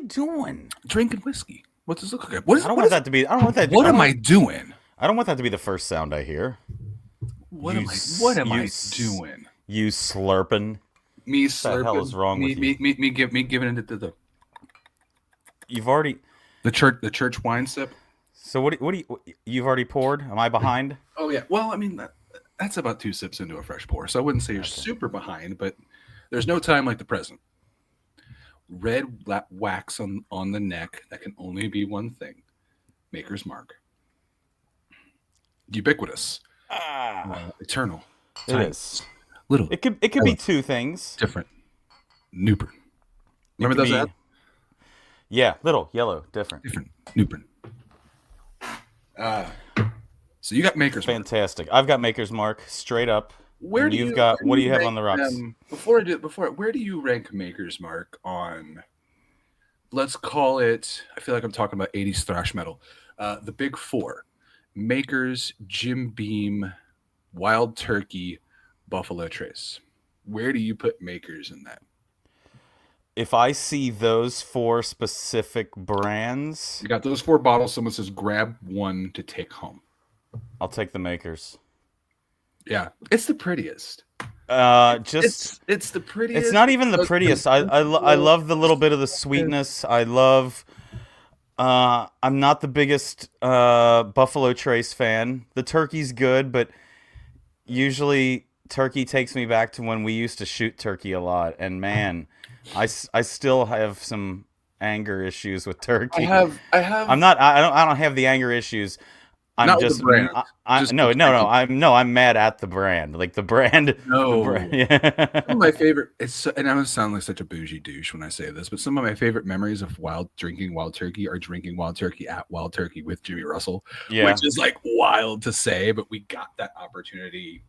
doing? Drinking whiskey. What's this look like? What is? I don't What want is? that to be. I don't want that. What am I doing? I don't want that to be the first sound I hear. What You am I? s- What am you I s- doing? You slurping. Me What the hell is slurping. wrong with you? Me giving it to You've already. the church wine sip. So what? What do you? You've already poured. Am I behind? Oh yeah. Well, I mean that's about 2 sips into a fresh pour, so I wouldn't say you're super behind, but there's no time like the present. Red wax on the neck that can only be one thing. Maker's Mark. Ubiquitous. Eternal. It is. Little. It could be two things. Different. Newbern. It Remember could those be- ads? Yeah, little, yellow, different. Different. Newbern. So you got Maker's Mark. Fantastic. I've got Maker's Mark straight up. Where And do you've you got? where What do you have rank on the rocks? them- where do you rank Maker's Mark on? Let's call it. I feel like I'm talking about 80s thrash metal. The big four: Makers, Jim Beam, Wild Turkey, Buffalo Trace. Where do you put Makers in that? If I see those four specific brands, You got those 4 bottles. Someone says grab one to take home. I'll take the Makers. Yeah, it's the prettiest. Just It's the prettiest. it's not even the It's prettiest. I love the little bit of the sweetness. I love. I'm not the biggest Buffalo Trace fan. The turkey's good, but usually turkey takes me back to when we used to shoot turkey a lot. And man, I still have some anger issues with turkey. I have. I'm not. I don't have the anger issues. I'm Not with just. the brand, I, just no, with no, no. turkey. I'm mad at the brand. Like the brand. No. The brand, yeah. Some of my favorite. And I'm gonna sound like such a bougie douche when I say this, but some of my favorite memories of drinking wild turkey are drinking wild turkey at Wild Turkey with Jimmy Russell, Yeah. which is like wild to say, but we got that opportunity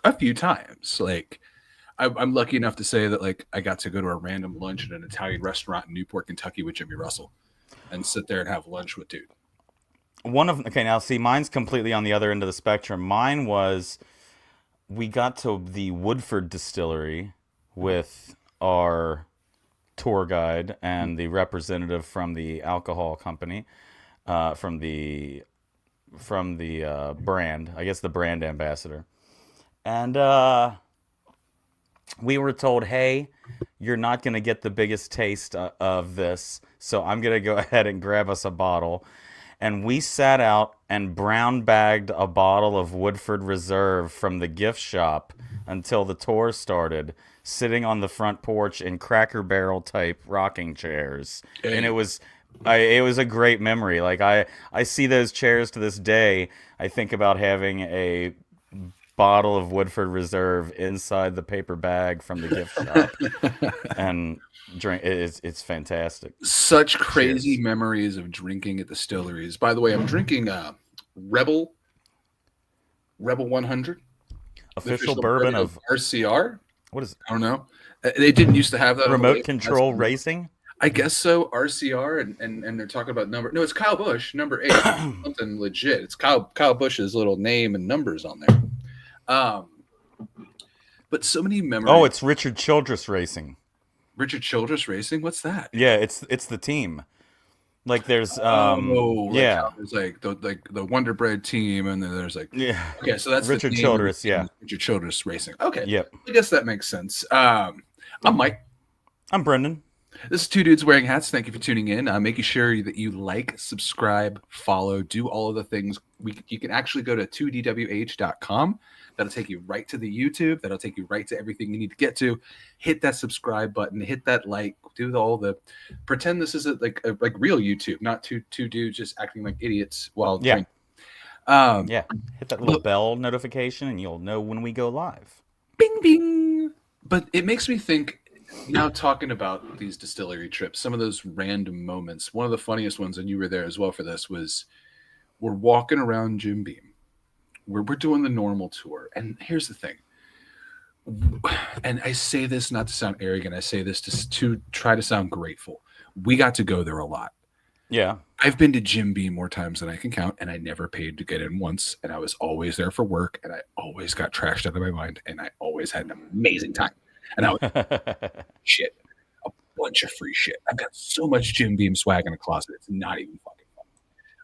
a few times. Like I'm lucky enough to say that like I got to go to a random lunch at an Italian restaurant in Newport, Kentucky with Jimmy Russell, and sit there and have lunch with dude. Okay, now see, mine's completely on the other end of the spectrum. Mine was we got to the Woodford distillery with our tour guide and the representative from the alcohol company, from the brand, I guess the brand ambassador. And we were told, hey, you're not going to get the biggest taste of this, so I'm going to go ahead and grab us a bottle. And we sat out and brown bagged a bottle of Woodford Reserve from the gift shop until the tour started, sitting on the front porch in Cracker Barrel type rocking chairs. And it was a great memory. Like I see those chairs to this day. I think about having a bottle of Woodford Reserve inside the paper bag from the gift shop and drink. It's fantastic. Such crazy Cheers. memories of drinking at distilleries. By the way, I'm drinking Rebel 100, the Official bourbon of RCR. what is it? I don't know. They didn't used to have that on the Remote label. control racing? I guess so. RCR and they're talking about number. No, it's Kyle Busch, number 8. Something legit. It's Kyle Busch's little name and numbers on there. But so many memories. Oh, it's Richard Childress Racing. Richard Childress Racing. What's that? Yeah, it's the team. Like there's yeah. There's like the Wonder Bread team, and then there's like yeah. okay, so that's the Richard name Childress, of the team, yeah. Richard Childress Racing. Okay, Yep. I guess that makes sense. I'm Mike. I'm Brendan. This is Two Dudes Wearing Hats. Thank you for tuning in. Making sure that you like, subscribe, follow, do all of the things. You can actually go to 2dwh.com. That'll take you right to the YouTube. That'll take you right to everything you need to get to. Hit that subscribe button. Hit that like. Do all the. Pretend this is like real YouTube, not two dudes just acting like idiots while drinking. Yeah. Hit that little bell notification, and you'll know when we go live. Bing bing. But it makes me think. Now talking about these distillery trips, some of those random moments. One of the funniest ones, and you were there as well for this, was we're walking around Jim Beam. We're doing the normal tour. And here's the thing. And I say this not to sound arrogant. I say this to try to sound grateful. We got to go there a lot. Yeah. I've been to Jim Beam more times than I can count, and I never paid to get in once. And I was always there for work, and I always got trashed out of my mind, and I always had an amazing time. And I was shit. bunch of free shit. I've got so much Jim Beam swag in a closet. It's not even fucking funny.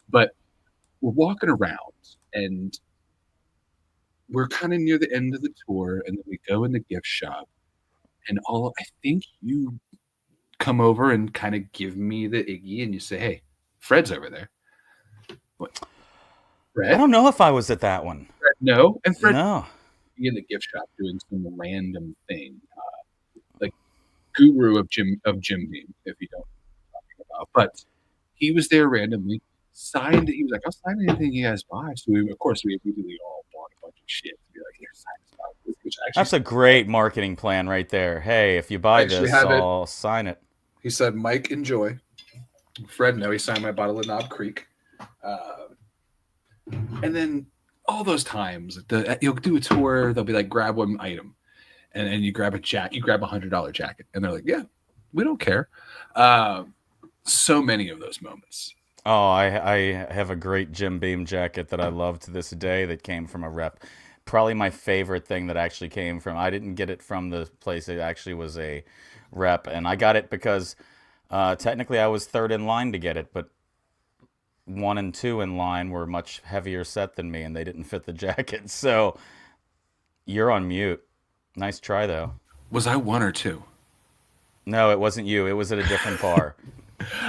But we're walking around and we're kind of near the end of the tour, and then we go in the gift shop, and I think you come over and kind of give me the Iggy, and you say, "Hey, Fred's over there." What? Fred? I don't know if I was at that one. Fred, no, and Fred No. be in the gift shop doing some random thing, like guru of Jim Beam, if you don't know what I'm talking about. But he was there randomly, signed. He was like, "I'll sign anything you guys buy." So we immediately all bought a bunch of shit to be like, "Here, sign this about this." Which actually, That's a great marketing plan right there. Hey, if you buy Actually this, have it. I'll sign it. he said, "Mike, enjoy." Fred, no, he signed my bottle of Knob Creek. And then all those times, you'll do a tour. They'll be like, grab one item, and you grab a jacket. You grab $100 jacket, and they're like, "Yeah, we don't care." So many of those moments. Oh, I have a great Jim Beam jacket that I love to this day that came from a rep. Probably my favorite thing that actually came from. I didn't get it from the place. It actually was a rep, and I got it because technically I was third in line to get it, but 1 and 2 in line were much heavier set than me, and they didn't fit the jacket. So you're on mute. Nice try, though. Was I 1 or 2? No, it wasn't you. It was at a different bar.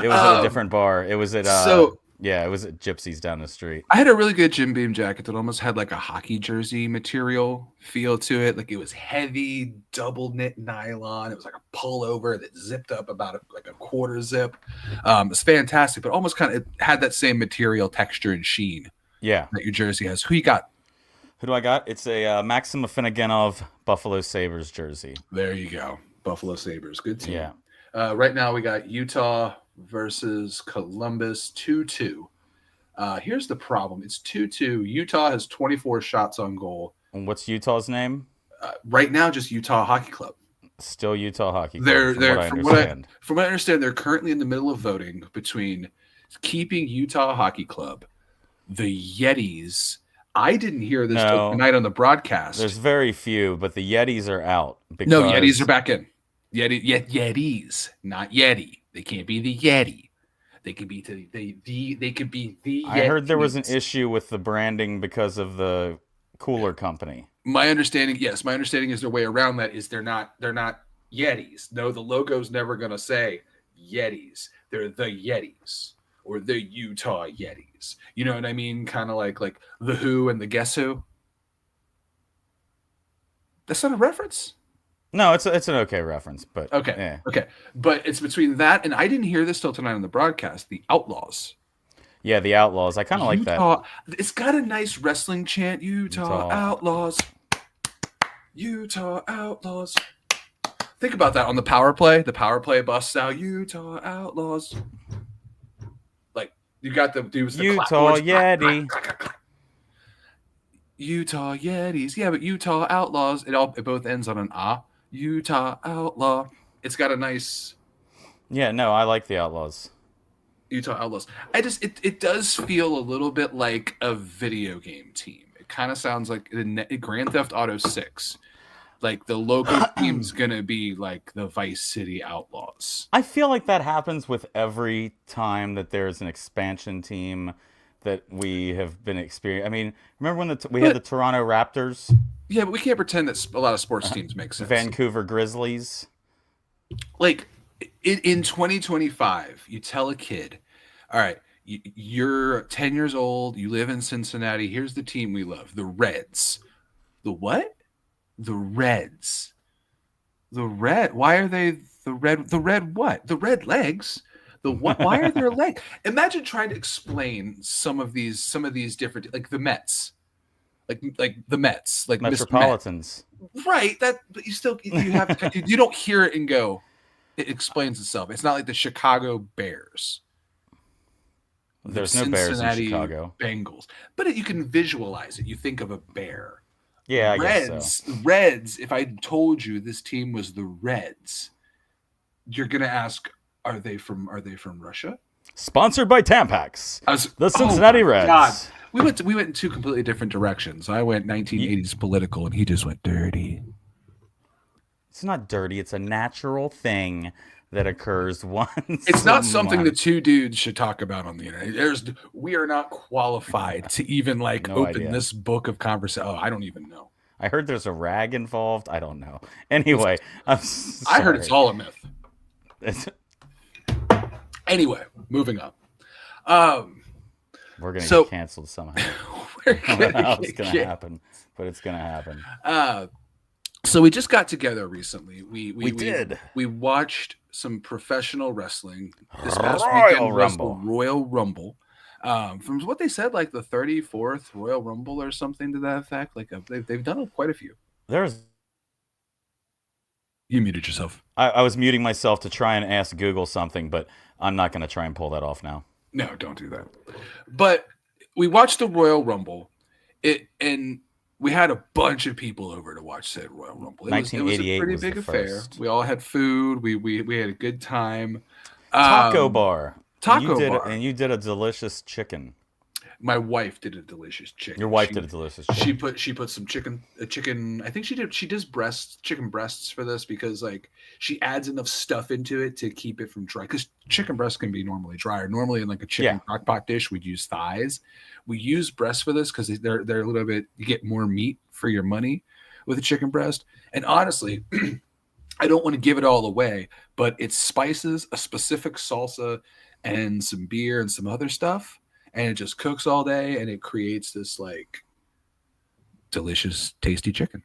It was at a different bar. It was at it was at Gypsy's down the street. I had a really good Jim Beam jacket that almost had like a hockey jersey material feel to it. Like it was heavy, double knit nylon. It was like a pullover that zipped up about like a quarter zip. It's fantastic, but almost kind of it had that same material, texture, and sheen. Yeah, that your jersey has. Who you got? Who do I got? It's a Maxim Afinogenov Buffalo Sabres jersey. There you go, Buffalo Sabres. Good team. Yeah. Right now we got Utah versus Columbus 2-2. Here's the problem. It's 2-2. Utah has 24 shots on goal. And what's Utah's name? Right now, just Utah Hockey Club. Still Utah Hockey Club, from what I understand, they're currently in the middle of voting between keeping Utah Hockey Club, the Yetis. I didn't hear this till tonight on the broadcast. There's very few, but the Yetis are out. No, Yetis are back in. Yetis, not Yeti. They can't be the Yeti. They could be they could be the Yetis. I heard there was an issue with the branding because of the cooler company. My understanding is their way around that is they're not Yetis. No, the logo's never gonna say Yetis. They're the Yetis or the Utah Yetis. You know what I mean? Kind of like the Who and the Guess Who. That's not a reference. No, it's an okay reference, but okay, yeah. Okay, but it's between that and I didn't hear this till tonight on the broadcast. The Outlaws. Yeah, the Outlaws. I kind of like that. It's got a nice wrestling chant. Utah Outlaws. Utah Outlaws. Think about that on the power play. The power play busts out Utah Outlaws. Like you got the dudes. Utah Yeti. Utah Yetis. Yeah, but Utah Outlaws. It both ends on an ah. Utah Outlaw. It's got a nice. Yeah, no, I like the Outlaws. Utah Outlaws. It does feel a little bit like a video game team. It kind of sounds like Grand Theft Auto 6. Like the logo team's gonna be like the Vice City Outlaws. I feel like that happens with every time that there's an expansion team that we have been experiencing. I mean, remember when we had the Toronto Raptors? Yeah, but we can't pretend that a lot of sports teams make sense. Vancouver Grizzlies. Like in 2025, you tell a kid, all right, you're 10 years old, you live in Cincinnati, here's the team we love, the Reds. The what? The Reds. Why are they the red? The red what? The red legs. The what? Why are there legs? Imagine trying to explain some of these different, like the Mets. Like the Mets, like Metropolitans, right? That, but you have you don't hear it and go. It explains itself. It's not like the Chicago Bears. There's no Bears in Chicago. Bengals, but you can visualize it. You think of a bear. Yeah, I guess so. Reds. If I told you this team was the Reds, you're gonna ask, are they from Russia? Sponsored by Tampax. The Cincinnati Reds. God. We went in two completely different directions. I went 1980s political, and he just went dirty. It's not dirty. It's a natural thing that occurs once. It's a not something month. that two dudes should talk about on the internet. We are not qualified to even like No open idea. this book of conversation. Oh, I don't even know. I heard there's a rag involved. I don't know. Anyway, I'm I heard it's sorry. all a myth. Anyway, moving on. Um, We're gonna get so canceled somehow. we're I don't know gonna how it's get gonna kicked. happen, but it's gonna happen. Uh, so we just got together recently. We did. We watched some professional wrestling. This past Royal weekend was the Rumble. Royal Rumble. From what they said, like the 34th Royal Rumble or something to that effect. Like they've done quite a few. There's. You muted yourself. I was muting myself to try and ask Google something, but I'm not gonna try and pull that off now. No, don't do that. But we watched the Royal Rumble. And we had a bunch of people over to watch said Royal Rumble. It was a 1988 pretty was the big affair. first. We all had food. We had a good time. Taco bar. Taco and you did, bar. and you did a delicious chicken. My wife did a delicious chicken. Your wife did a delicious chicken. She put some chicken. I think she does chicken breasts for this because like she adds enough stuff into it to keep it from dry. Because chicken breast can be normally drier. Normally in like a chicken crock pot dish, we'd use thighs. We use breasts for this because they're a little bit. You get more meat for your money with a chicken breast. And honestly, I don't want to give it all away, but it's spices, a specific salsa, and some beer and some other stuff. And it just cooks all day, and it creates this like delicious, tasty chicken.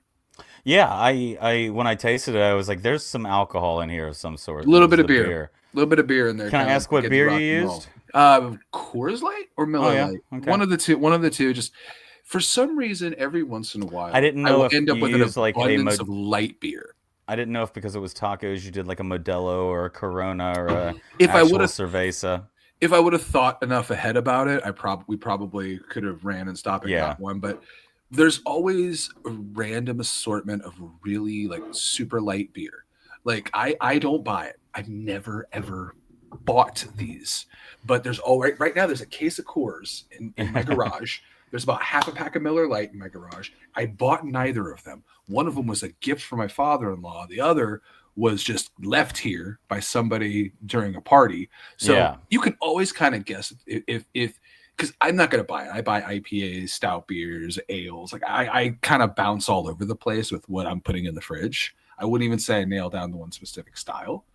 Yeah, I when I tasted it, I was like, "There's some alcohol in here of some sort." A little It was bit of the beer. A little bit of beer in there. Can I ask what beer you used? Coors Light or Miller Lite? Okay. One of the two. One of the two. Just for some reason, every once in a while, I didn't know will if end up you with an used, like, abundance of light beer. I didn't know if because it was tacos, you did like a Modelo or a Corona or a If I actual would have cerveza. If I would have thought enough ahead about it, we probably could have ran and stopped and got one. But there's always a random assortment of really like super light beer. Like I don't buy it. I've never ever bought these. But there's right now there's a case of Coors in my garage. There's about half a pack of Miller Lite in my garage. I bought neither of them. One of them was a gift from my father-in-law. The other was just left here by somebody during a party. So you can always kind of guess if because I'm not going to buy it. I buy IPAs, stout beers, ales. Like I kind of bounce all over the place with what I'm putting in the fridge. I wouldn't even say I nail down the one specific style.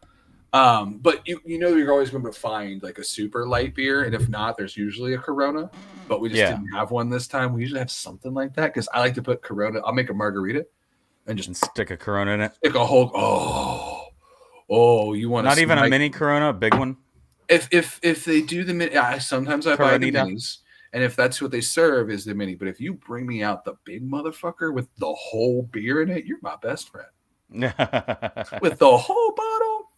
But you're always going to find like a super light beer. And if not, there's usually a Corona, but we just didn't have one this time. We usually have something like that because I like to put Corona. I'll make a margarita and just stick a Corona in it. Stick a whole. You want not even a mini Corona, a big one? If they do the mini, sometimes I buy the minis, and if that's what they serve is the mini. But if you bring me out the big motherfucker with the whole beer in it, you're my best friend. With the whole bottle,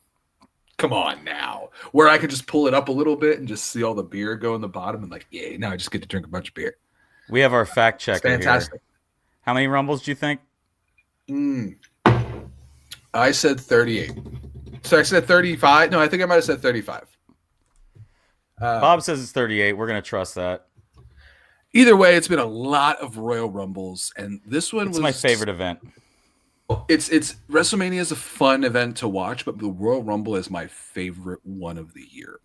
come on now. Where I could just pull it up a little bit and just see all the beer go in the bottom, and like, yeah, now I just get to drink a bunch of beer. We have our fact checker fantastic. Here. How many Rumbles do you think? I said 38. So I said 35. No, I think I might have said 35. Bob says it's 38. We're going to trust that. Either way, it's been a lot of Royal Rumbles, and this one was my favorite event. It's WrestleMania is a fun event to watch, but the Royal Rumble is my favorite one of the year.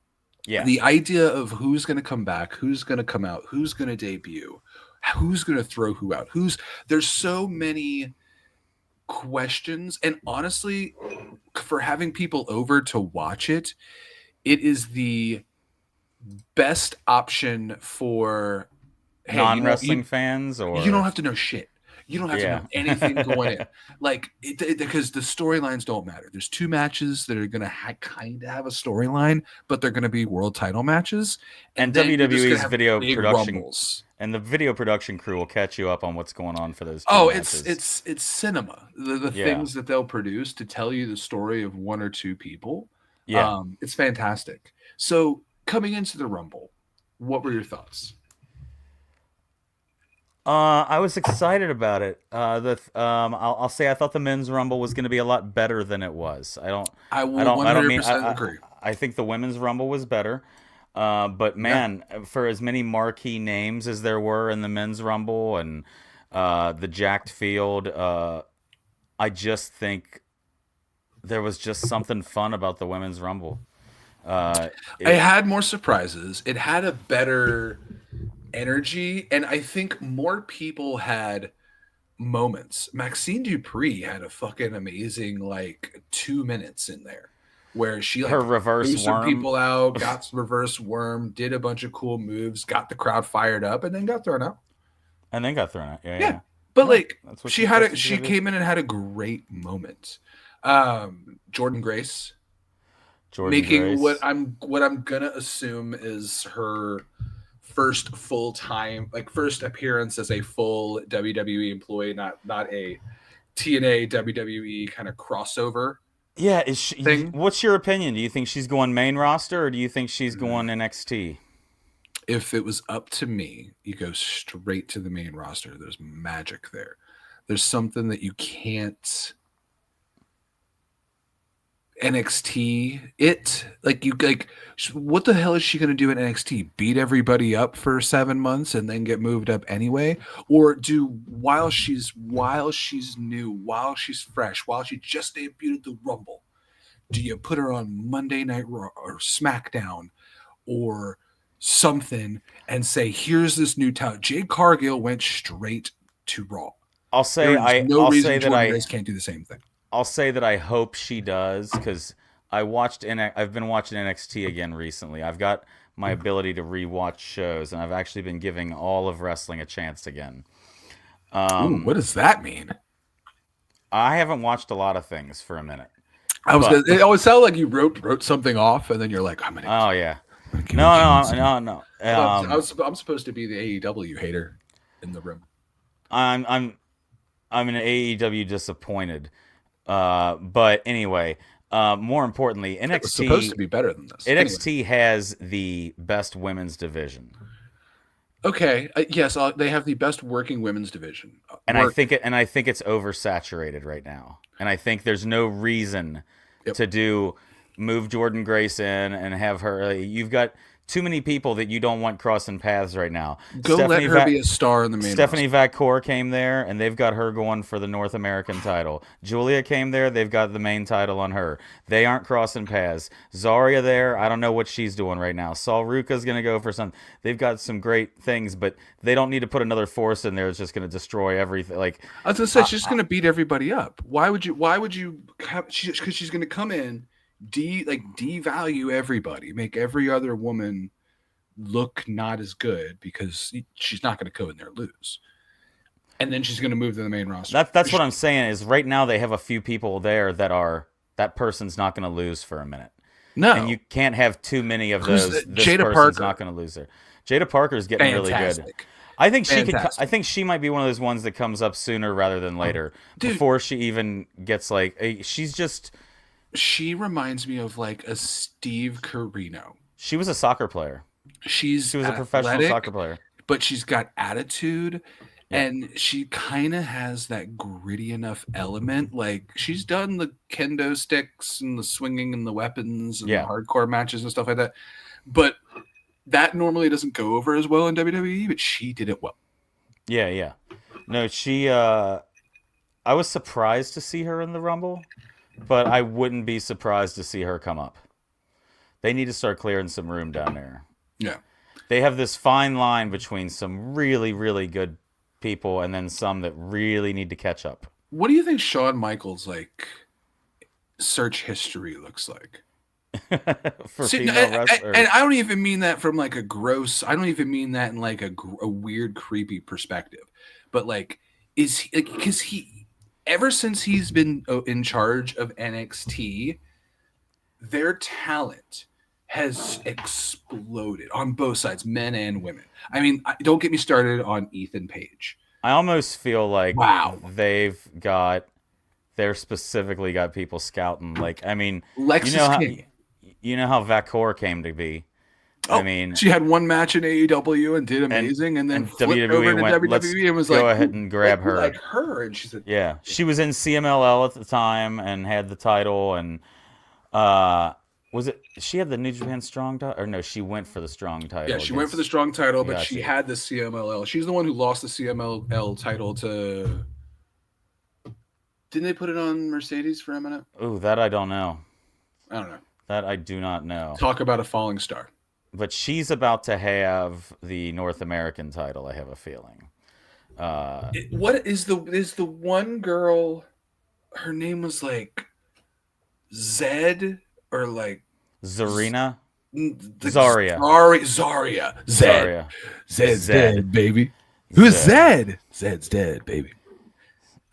Yeah. The idea of who's going to come back, who's going to come out, who's going to debut, who's going to throw who out, there's so many questions, and honestly, for having people over to watch it, it is the best option for non-wrestling fans, or you don't have to know shit. You don't have to know anything going in. Like, because the storylines don't matter. There's two matches that are going to kind of have a storyline, but they're going to be world title matches. And WWE's video production rumbles. And the video production crew will catch you up on what's going on for those. Matches. It's cinema. The things that they'll produce to tell you the story of one or two people. Yeah, it's fantastic. So coming into the Rumble, what were your thoughts? I was excited about it. I'll say I thought the men's Rumble was going to be a lot better than it was. I don't 100% agree. I think the women's Rumble was better. But man, for as many marquee names as there were in the men's Rumble and the jacked field, I just think there was just something fun about the women's rumble. It It, had more surprises. It had a better energy, and I think more people had moments. Maxine Dupree had a fucking amazing like 2 minutes in there where she like her reverse threw some worm. people out, got some reverse worm, did a bunch of cool moves, got the crowd fired up, and then got thrown out. And then got thrown out. Yeah, Yeah. yeah. But Yeah, like that's what she she's had supposed a to she do. came in and had a great moment. Jordan Grace Jordan making Grace. what I'm gonna assume is her first full time like first appearance as a full WWE employee, not a TNA WWE kind of crossover Yeah, is she, thing. what's your opinion? Do you think she's going main roster or do you think she's going Mm. NXT? If it was up to me, you go straight to the main roster. There's magic there. There's something that you can't NXT it like you like what the hell is she going to do in NXT? Beat everybody up for 7 months and then get moved up anyway, or do while she's new, while she's fresh, while she just debuted the Rumble, do you put her on Monday Night Raw or SmackDown or something and say here's this new talent? Jade Cargill went straight to Raw. I'll say There is I no I'll reason say that Jordan Grace can't do the same thing. I'll say that I hope she does because I've been watching NXT again recently. I've got my ability to rewatch shows, and I've actually been giving all of wrestling a chance again. Ooh, what does that mean? I haven't watched a lot of things for a minute, I was. but It always sounded like you wrote something off, and then you're like, "I'm gonna." oh yeah, I'm gonna no. I'm supposed to be the AEW hater in the room. I'm I'm I'm an AEW disappointed. But anyway, more importantly, It was supposed to NXT be better than this. Anyway, NXT has the best women's division. okay. Yes, they have the best working women's division. And I think it's oversaturated right now. And I think there's no reason Yep. to move Jordan Grace in and have her. You've got too many people that you don't want crossing paths right now. Go let her be a star in the main Stephanie roster. Vacour came there, and they've got her going for the North American title. Julia came there, they've got the main title on her. They aren't crossing paths. Zaria there, I don't know what she's doing right now. Sol Ruka's going to go for some. They've got some great things, but they don't need to put another force in there that's just going to destroy everything. Like, I was gonna say she's just gonna beat everybody up. Why would you? Why would you? Because she's gonna come in, devalue everybody, make every other woman look not as good because she's not gonna go in there and lose, and then she's gonna move to the main roster. that's what I'm saying is right now they have a few people there that person's not going to lose for a minute. No, And you can't have too many of Who's those. the- This Jada person's Parker. not going to lose there. Jada Parker's getting really good. fantastic. I think she could. Fantastic. I think she might be one of those ones that comes up sooner rather than later, Dude. before she even gets like. She's just. She reminds me of like a Steve Carino. She was a soccer player. She was a professional soccer player. but she's got attitude. Yeah. And she kind of has that gritty enough element. Like she's done the kendo sticks and the swinging and the weapons and Yeah. the hardcore matches and stuff like that. But that normally doesn't go over as well in WWE, but she did it well. Yeah, yeah. No, she. I was surprised to see her in the Rumble, but I wouldn't be surprised to see her come up. They need to start clearing some room down there. Yeah. They have this fine line between some really, really good people and then some that really need to catch up. What do you think Shawn Michaels like search history looks like? For See, female and, wrestlers. and I don't even mean that from like a gross. I don't even mean that in like a weird, creepy perspective. But like, is he like because he ever since he's been in charge of NXT, their talent has exploded on both sides, men and women. I mean, don't get me started on Ethan Page. I almost feel like Wow. they're specifically got people scouting. Like, I mean, Lexis King. you know how Vacour came to be. Oh, I mean, she had one match in AEW and did amazing, and then flipped over into WWE and was go like, ahead and grab her. like her, and she said, Yeah, she was in CMLL at the time and had the title. And was it she had the New Japan Strong title, or no? She went for the Strong title. yeah, she went for the strong title, but Gotcha. she had the CMLL. She's the one who lost the CMLL title to Didn't they put it on Mercedes for a minute? Ooh, that I don't know. I don't know. That I do not know. Talk about a falling star. But she's about to have the North American title, I have a feeling. What is the one girl? Her name was like Zed or like Zarina? the Zarya. Zarya. Zed. Zarya. Zed's Zed. dead, baby. Who's Zed. Zed? Zed's dead, baby.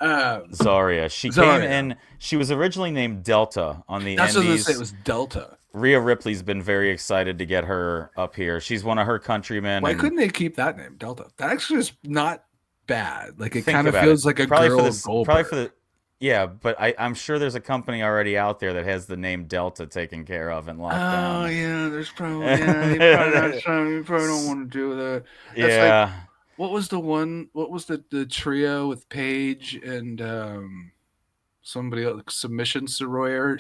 Zarya. She Zarya. came in. She was originally named Delta on the That's what I was Indies. gonna say. It was Delta. Rhea Ripley's been very excited to get her up here. She's one of her countrymen. Why and couldn't they keep that name, Delta? That actually is not bad. Like it think kind of about feels it. like a Probably girl for of the Goldberg. probably for the yeah, but I'm sure there's a company already out there that has the name Delta taken care of and locked Oh down. yeah, there's probably you probably don't want to do that. That's like, Yeah, what was the one? What was the trio with Paige and somebody else? Submission sorority,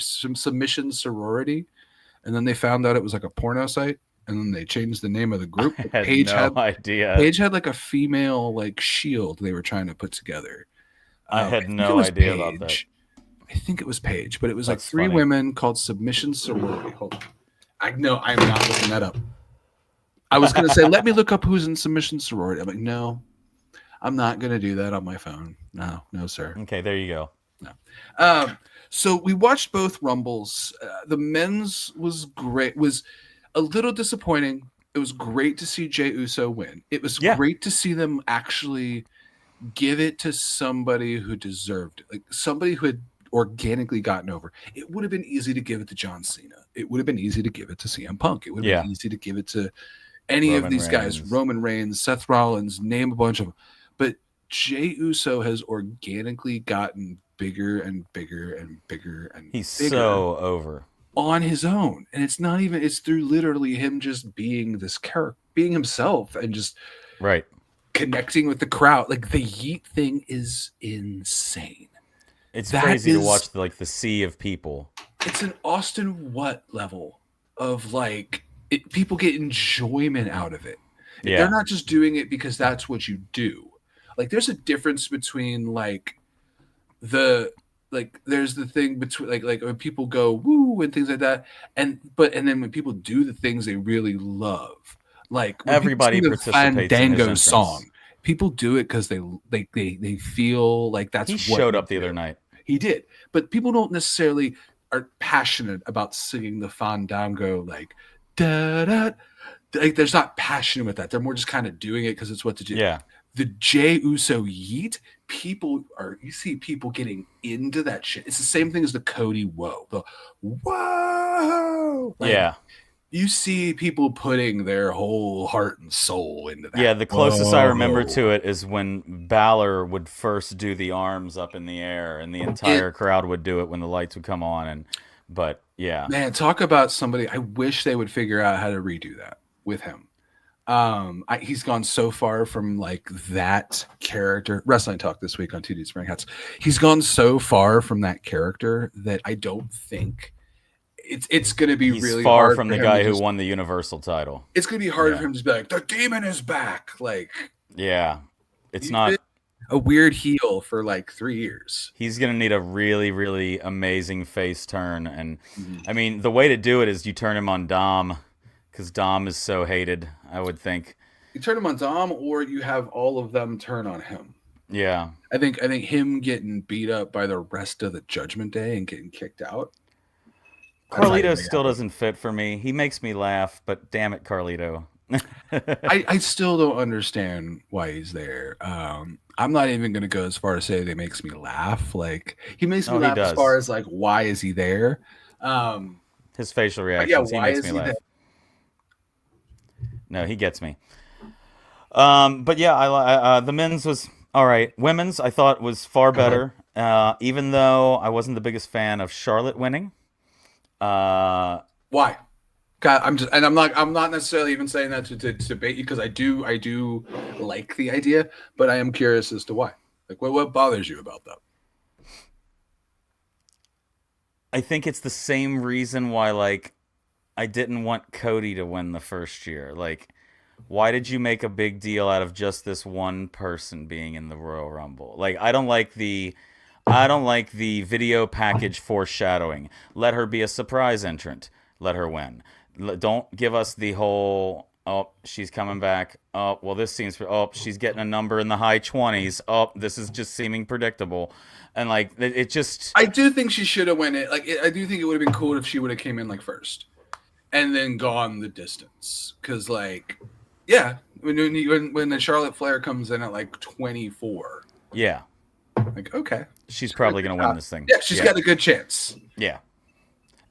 and then they found out it was like a porno site, and then they changed the name of the group. I had Paige no idea. Paige had like a female like shield they were trying to put together. I think had it no was idea about that. Paige. I think it was Paige, but it was like That's three funny. women called Submission Sorority. Hold on. I know I'm not looking that up. I was gonna say, let me look up who's in Submission Sorority. I'm like, no, I'm not gonna do that on my phone. No, sir. Okay, there you go. So we watched both Rumbles. The men's was great. Was a little disappointing. It was great to see Jey Uso win. It was Yeah. great to see them actually give it to somebody who deserved it, like somebody who had organically gotten over. It would have been easy to give it to John Cena. It would have been easy to give it to CM Punk. It would have Yeah. been easy to give it to any of Roman these guys, Reigns. Roman Reigns, Seth Rollins, name a bunch of them. But Jey Uso has organically gotten bigger and bigger and bigger and He's bigger so over. on his own. And it's not even, it's through literally him just being this character, being himself and just Right. connecting with the crowd. Like the Yeet thing is insane. It's That crazy to is- watch like the sea of people. It's an Austin What level of like people get enjoyment out of it. Yeah. They're not just doing it because that's what you do. Like there's a difference between like there's the thing between like when people go woo and things like that, and then when people do the things they really love, like when people Everybody sing the participates in his Fandango entrance. song. People do it because they feel like that's He what showed you up the do. other night. He did, but people don't necessarily are passionate about singing the Fandango like da da. Like there's not passion with that. They're more just kind of doing it because it's what to do. Yeah. The Jey Uso Yeet, you see people getting into that shit. It's the same thing as the Cody Whoa. The whoa. Like, Yeah. You see people putting their whole heart and soul into that. Yeah, the closest I remember Whoa. to it is when Balor would first do the arms up in the air, and the entire crowd would do it when the lights would come on. But yeah, Man, talk about somebody. I wish they would figure out how to redo that with him. He's gone so far from like that character. Wrestling Talk this week on 2D Spring Hats. He's gone so far from that character that I don't think it's going to be he's really far hard from for the him guy to who just- won the Universal title. It's going to be hard Yeah. for him to be like, the demon is back. Like Yeah, it's he's not. been a weird heel for like 3 years. He's gonna need a really, really amazing face turn, and I mean, the way to do it is you turn him on Dom, because Dom is so hated. I would think. You turn him on Dom, or you have all of them turn on him. Yeah, I think him getting beat up by the rest of the Judgment Day and getting kicked out. that's not Carlito gonna still happen. doesn't fit for me. He makes me laugh, but damn it, Carlito. I still don't understand why he's there. I'm not even gonna go as far as say that he makes me laugh. Like he makes me Oh, he laugh as does. far as like why is he there? His facial But yeah, reactions, he why makes is me he laugh. there? No, he gets me. But yeah, the men's was all right. Women's, I thought was far better. Even though I wasn't the biggest fan of Charlotte winning. Why? God, I'm not necessarily even saying that to debate you because I do like the idea, but I am curious as to why. Like what bothers you about that? I think it's the same reason why, like, I didn't want Cody to win the first year. Like, why did you make a big deal out of just this one person being in the Royal Rumble? Like, I don't like the I don't like the video package foreshadowing. Let her be a surprise entrant. Let her win. Don't give us the whole, oh, she's coming back. Oh, well, this seems, oh, she's getting a number in the high 20s. Oh, this is just seeming predictable. And like, it just, I do think she should have went it. Like, I do think it would have been cool if she would have came in like first, and then gone the distance. Because like, yeah, when the Charlotte Flair comes in at like 24, yeah, like okay, she's probably going to win this thing. yeah, she's got a good chance. Yeah.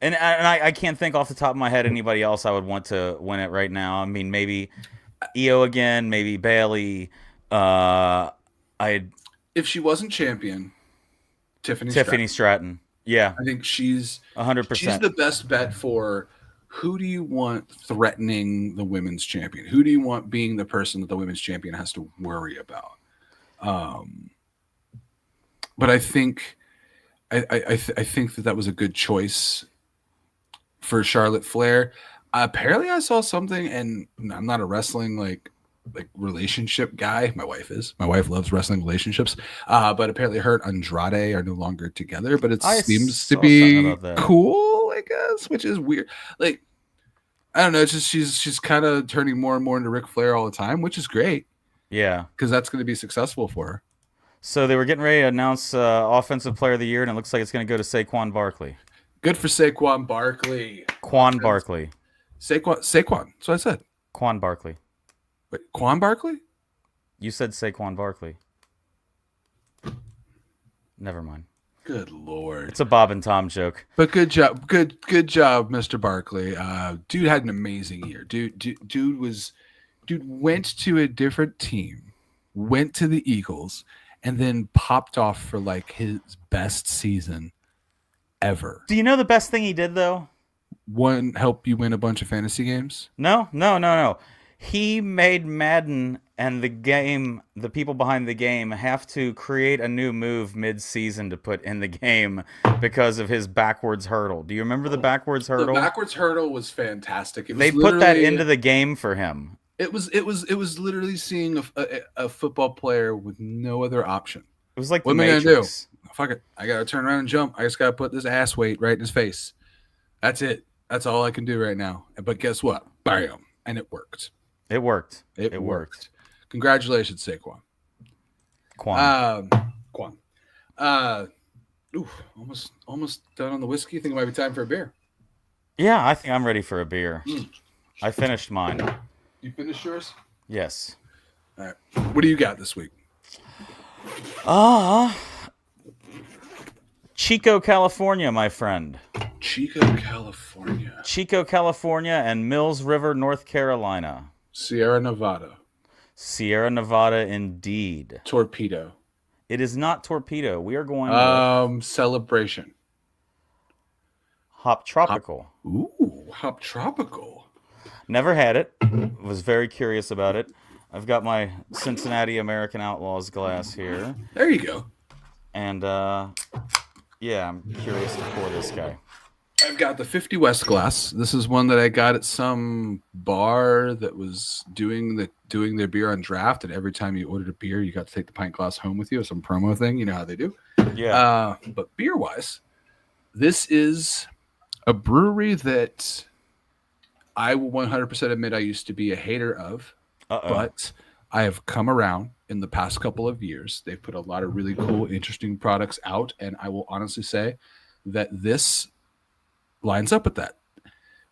And I can't think off the top of my head anybody else I would want to win it right now. I mean, maybe Io again, maybe Bailey. If she wasn't champion, Tiffany Stratton. Yeah, I think she's 100%. She's the best bet for who do you want threatening the women's champion? Who do you want being the person that the women's champion has to worry about? But I think I think that was a good choice for Charlotte Flair. Apparently, I saw something, and I'm not a wrestling like relationship guy. My wife is. My wife loves wrestling relationships. But apparently her and Andrade are no longer together. But it seems to be cool, I guess, which is weird. Like, I don't know. It's just she's kind of turning more and more into Ric Flair all the time, which is great. Yeah, because that's going to be successful for her. So they were getting ready to announce Offensive Player of the Year, and it looks like it's going to go to Saquon Barkley. Good for Saquon Barkley. Barkley. Saquon. That's what I said. Quan Barkley. Wait, Quan Barkley? You said Saquon Barkley. Never mind. Good Lord. It's a Bob and Tom joke. But good job. Good job, Mr. Barkley. Dude had an amazing year. Dude went to a different team, went to the Eagles, and then popped off for like his best season ever. Do you know the best thing he did though? Help you win a bunch of fantasy games? No. He made Madden and the people behind the game have to create a new move mid-season to put in the game because of his backwards hurdle. Do you remember the backwards hurdle? The backwards hurdle was fantastic. They put that into the game for him. It was literally seeing a football player with no other option. It was like what the am I gonna do? Fuck it! I gotta turn around and jump. I just gotta put this ass weight right in his face. That's it. That's all I can do right now. But guess what? Bam! And it worked. It worked. It worked. Congratulations, Saquon. Quan. Almost done on the whiskey. I think it might be time for a beer. Yeah, I think I'm ready for a beer. I finished mine. You finished yours? Yes. All right. What do you got this week? Chico, California, my friend. Chico, California, and Mills River, North Carolina. Sierra Nevada, indeed. Torpedo. It is not Torpedo. We are going Celebration. Hop Tropical. Hop Tropical. Never had it. Was very curious about it. I've got my Cincinnati American Outlaws glass here. There you go. And yeah, I'm curious to pour this guy. I've got the 50 West glass. This is one that I got at some bar that was doing their beer on draft, and every time you ordered a beer, you got to take the pint glass home with you. Some promo thing, you know how they do. Yeah. But beer wise, this is a brewery that I will 100% admit I used to be a hater of, but I have come around in the past couple of years. They've put a lot of really cool, interesting products out, and I will honestly say that this lines up with that.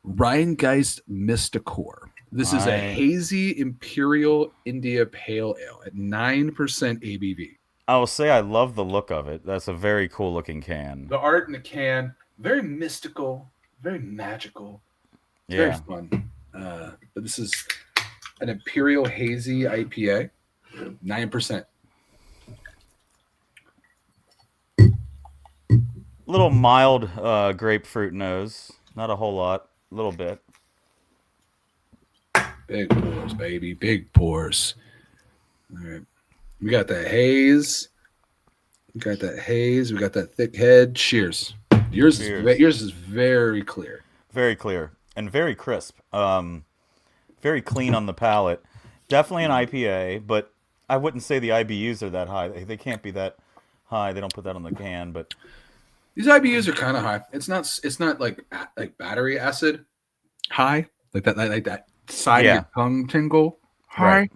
Rhinegeist Mysticor. This is a hazy Imperial India Pale Ale at 9% ABV. I will say I love the look of it. That's a very cool looking can. The art in the can, very mystical, very magical. It's very fun. But this is an Imperial Hazy IPA, 9%. Little mild grapefruit nose. Not a whole lot. A little bit. Big pours, baby. Big pours. All right. We got that haze. We got that thick head. Cheers. Yours is very clear. Very clear. And very crisp. Very clean on the palate. Definitely an IPA, but I wouldn't say the IBUs are that high. They can't be that high. They don't put that on the can, but These IBUs are kind of high. It's not like battery acid high, like that side of yeah, your tongue tingle high, right.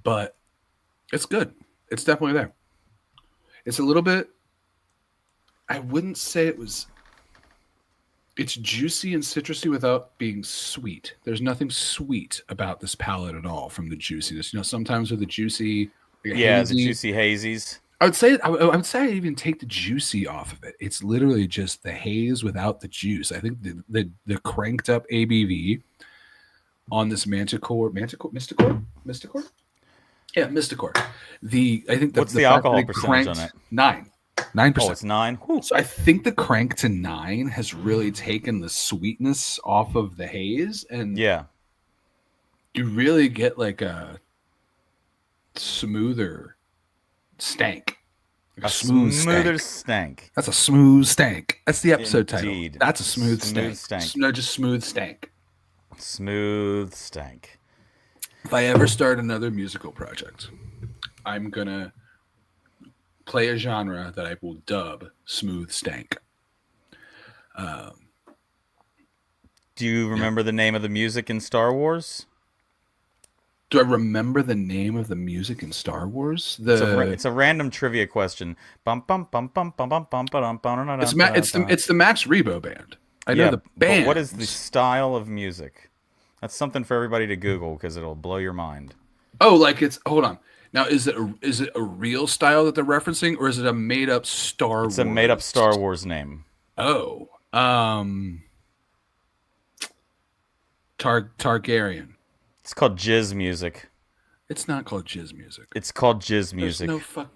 but it's good. It's definitely there. It's a little bit. I wouldn't say it was. It's juicy and citrusy without being sweet. There's nothing sweet about this palette at all from the juiciness. You know, sometimes with the juicy, like Yeah, the hazy, juicy hazies. I would say I even take the juicy off of it. It's literally just the haze without the juice. I think the cranked up ABV on this Manticore, Mysticore? Yeah, Mysticore. I think What's the fact that alcohol it percentage on cranked it? 9%. Oh, it's 9. Whew. So I think the crank to 9 has really taken the sweetness off of the haze, and Yeah, you really get like a smoother stank. Like a smoother stank. That's a smooth stank. That's the episode Indeed. title. That's a smooth Smooth stank. stank. No, just smooth stank. Smooth stank. If I ever start another musical project, I'm gonna play a genre that I will dub smooth stank. Do you remember the name of the music in Star Wars? Do I remember the name of the music in Star Wars? It's a random trivia question. Bum bum bum bum bum bum bum bum bum. It's the Max Rebo band. I know the band. But what is the style of music? That's something for everybody to Google because it'll blow your mind. Oh, like it's hold on. Now is it a real style that they're referencing, or is it a made up Star Wars? It's a made up Star Wars name. Oh. Targaryen. It's called jizz music. It's not called jizz music. It's called jizz music.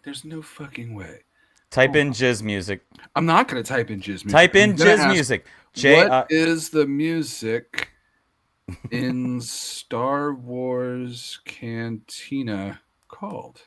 There's no fucking way. Type in jizz music. I'm not gonna type in jizz music. Type in jizz music. What is the music in Star Wars Cantina called?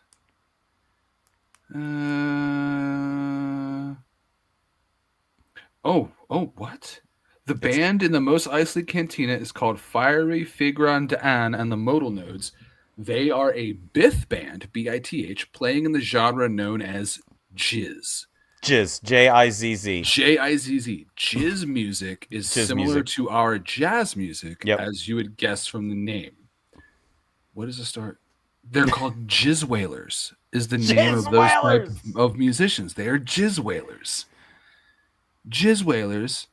What? The band in the Mos Eisley Cantina is called Fiery Figron Da'an and the Modal Nodes. They are a Bith band, B-I-T-H, playing in the genre known as jizz. Jizz, J-I-Z-Z. J-I-Z-Z. Jizz music is Jizz similar music. to our jazz music, Yep. as you would guess from the name. What is the start? They're called Jizz Wailers, is the name of those type of musicians. They are Jizz Wailers. Jizz Wailers.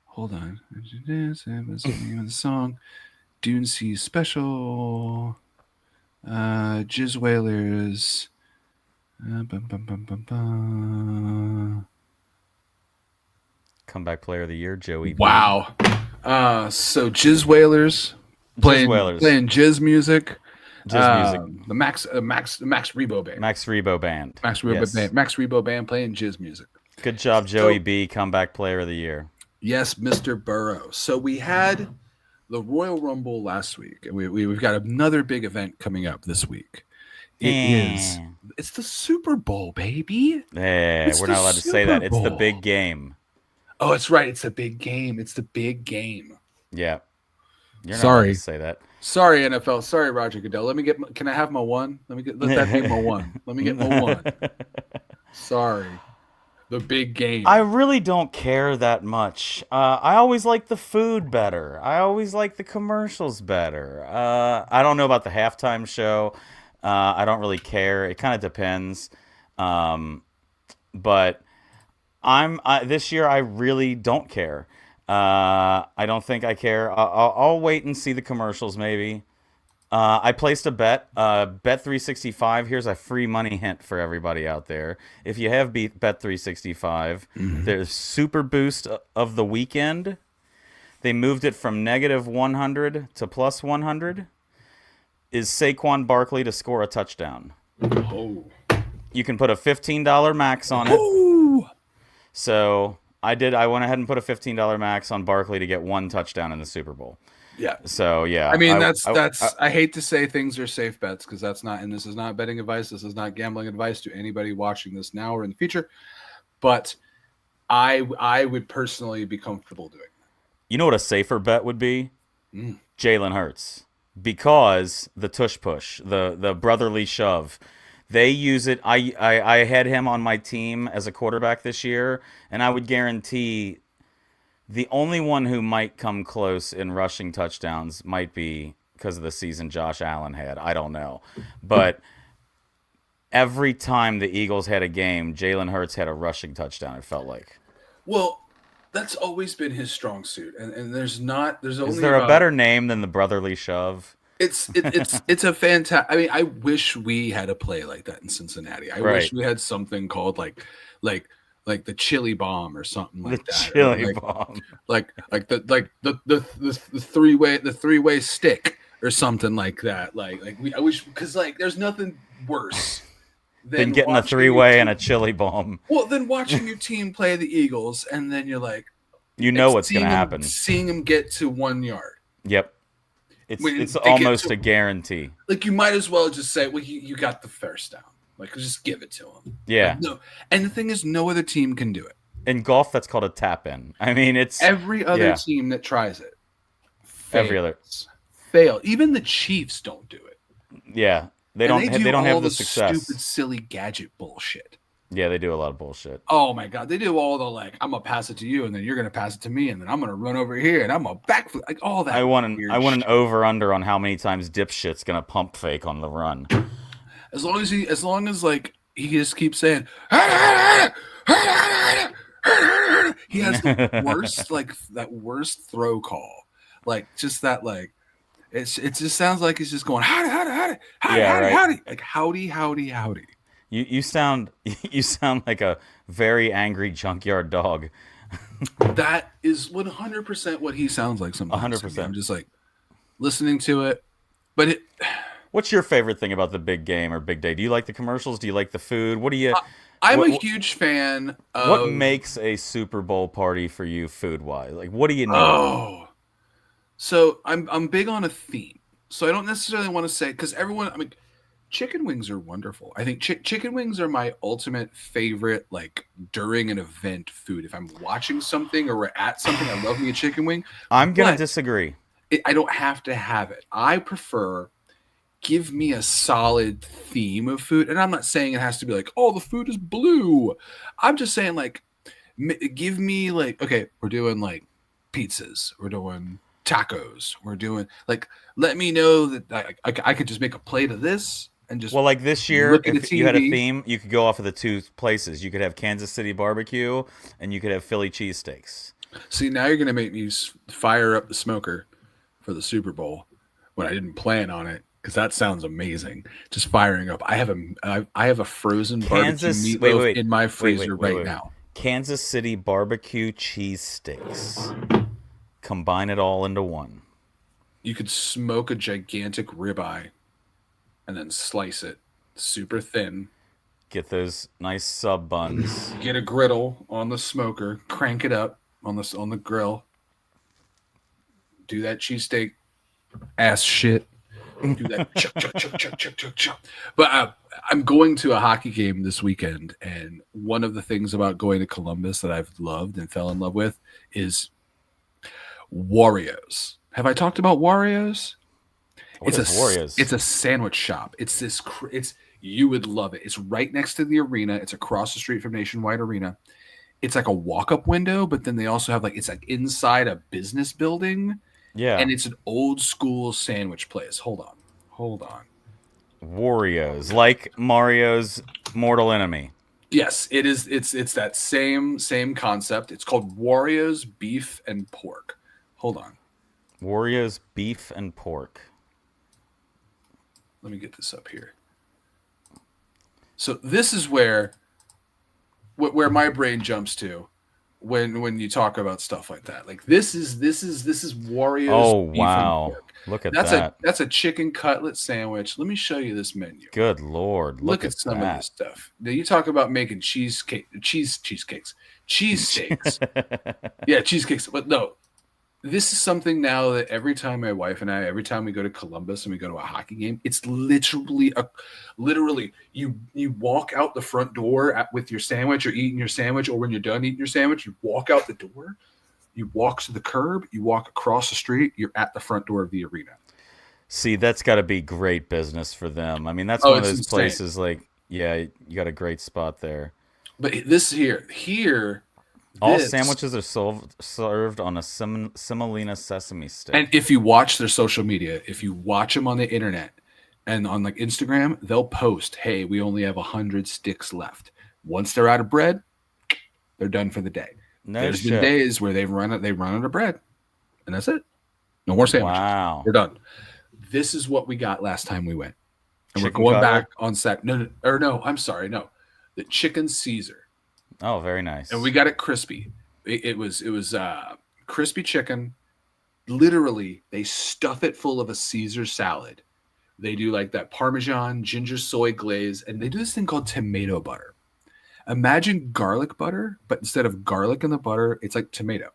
Hold on. What's the name of the song? Dune Sea Special. Jizz Wailers. Comeback player of the year, Joey. Wow. So Jizz Wailers playing jizz music. Jizz music. The Max Rebo band. Max Rebo band. Max Rebo band playing jizz music. Good job, Joey B. Comeback player of the year. Yes, Mr. Burrow. So we had the Royal Rumble last week, and we've got another big event coming up this week. It's the Super Bowl, baby. Yeah, we're not allowed to say that. It's the big game. Oh, it's right. It's the big game. It's the big game. Yeah. You're not Sorry allowed to say that. Sorry, NFL. Sorry, Roger Goodell. Can I have my one? Let that be my one. Let me get my one. Sorry. The big game. I really don't care that much. I always like the food better. I always like the commercials better. I don't know about the halftime show. I don't really care. It kind of depends. But this year I really don't care. I don't think I care. I'll wait and see the commercials maybe. I placed a bet. Bet365. Here's a free money hint for everybody out there. If you have Bet365, there's Super Boost of the weekend. They moved it from -100 to +100. Is Saquon Barkley to score a touchdown? Oh. You can put a $15 max on it. Ooh. So I went ahead and put a $15 max on Barkley to get one touchdown in the Super Bowl. Yeah. So yeah. I mean, I hate to say things are safe bets because that's not, and this is not betting advice. This is not gambling advice to anybody watching this now or in the future. But I would personally be comfortable doing that. You know what a safer bet would be? Jalen Hurts. Because the tush push, the brotherly shove, They use it. I had him on my team as a quarterback this year, and I would guarantee the only one who might come close in rushing touchdowns might be because of the season Josh Allen had. I don't know. But every time the Eagles had a game, Jalen Hurts had a rushing touchdown, it felt like. Well, that's always been his strong suit, and there's Is only there a about better name than the brotherly shove? it's a fantastic. I mean, I wish we had a play like that in Cincinnati. I wish Right. we had something called like the chili bomb or something The like that. chili bomb. The three-way stick or something like that. I wish, because like there's nothing worse Then getting a watching your three-way team- and a chili bomb. well, then watching your team play the Eagles, and then you're like, You know what's going to seeing 'em- happen. Seeing them get to 1 yard. Yep. It's When it's they get almost to- a guarantee. Like, you might as well just say, well, you got the first down. Like, just give it to them. Yeah. Like, no, and the thing is, no other team can do it. In golf, that's called a tap in. I mean, it's Every other yeah. team that tries it Every other- fail. Even the Chiefs don't do it. yeah. They And don't. They don't all have the success. stupid, silly gadget bullshit. Yeah, they do a lot of bullshit. Oh my god, they do all the like, I'm gonna pass it to you, and then you're gonna pass it to me, and then I'm gonna run over here, and I'm gonna backflip, like all that. I want an weird an shit. over under on how many times dipshit's gonna pump fake on the run. As long as like he just keeps saying, he has the worst that worst throw call, like just that like. It just sounds like he's just going howdy, Yeah, right. howdy, like howdy. You sound like a very angry junkyard dog. That is 100% what he sounds like sometimes. 100%. I'm just like listening to it, but it. What's your favorite thing about the big game or big day? Do you like the commercials? Do you like the food? What do you? I'm a What- huge fan of. What makes a Super Bowl party for you food wise? Like, what do you need? Oh, so I'm big on a theme. So I don't necessarily want to say, because everyone. I mean, chicken wings are wonderful. I think chicken wings are my ultimate favorite. Like during an event, food. If I'm watching something or we're at something, I love me a chicken wing. I'm gonna But- disagree. I don't have to have it. I prefer give me a solid theme of food, and I'm not saying it has to be like, oh, the food is blue. I'm just saying like, give me like, okay, we're doing like pizzas, we're doing tacos, we're doing like, let me know that I could just make a plate of this and just Well, like this year, look at if the you had a TV. theme, you could go off of the two places. You could have Kansas City barbecue, and you could have Philly cheesesteaks. See, now you're gonna make me fire up the smoker for the Super Bowl when I didn't plan on it, because that sounds amazing. Just firing up. I have a frozen Kansas- barbecue wait, meatloaf wait, in my wait, freezer wait, right wait. now. Kansas City barbecue cheesesteaks. Combine it all into one. You could smoke a gigantic ribeye and then slice it super thin. Get those nice sub buns. Get a griddle on the smoker, crank it up on the grill. Do that cheesesteak ass shit. Do that chuck, chuck, chuck, chuck, chuck, chuck, chuck. But I'm going to a hockey game this weekend, and one of the things about going to Columbus that I've loved and fell in love with is Warriors. Have I talked about Warriors? What is Warriors? It's a sandwich shop. It's you would love it. It's right next to the arena. It's across the street from Nationwide Arena. It's like a walk-up window, but then they also have it's like inside a business building, Yeah. and it's an old school sandwich place. Hold on. Warriors, like Mario's mortal enemy. Yes, it is. It's that same concept. It's called Warriors Beef and Pork. Hold on. Warriors beef and pork. Let me get this up here. So this is where my brain jumps to when you talk about stuff like that. Like this is Warriors. Oh Beef wow! and Pork. Look at That's that. that's a chicken cutlet sandwich. Let me show you this menu. Good lord! Look at some of that. this stuff. Now you talk about making cheesesteaks. Yeah, cheesecakes. But no, this is something now that every time my wife and I, every time we go to Columbus and we go to a hockey game, it's literally you walk out the front door with your sandwich or eating your sandwich, or when you're done eating your sandwich, you walk out the door, you walk to the curb, you walk across the street, you're at the front door of the arena. See, that's got to be great business for them. I mean, that's Oh, one of it's those insane. places like Yeah, you got a great spot there. But this here, All this, sandwiches are served on a semolina sesame and stick. if you watch their social media, if you watch them on the internet and on like Instagram, they'll post, "Hey, we only have 100 sticks left." Once they're out of bread, they're done for the day. No There's been shit. days where they run out of bread, and that's it. No more sandwiches. Wow. We're done. This is what we got last time we went, and we're Chicken going cutlet. back on sec. No, no, or no. I'm sorry, no, the chicken Caesar, Oh, very nice. and we got it crispy. It was crispy chicken. Literally, they stuff it full of a Caesar salad. They do like that Parmesan ginger soy glaze, and they do this thing called tomato butter. Imagine garlic butter, but instead of garlic in the butter, it's like tomato.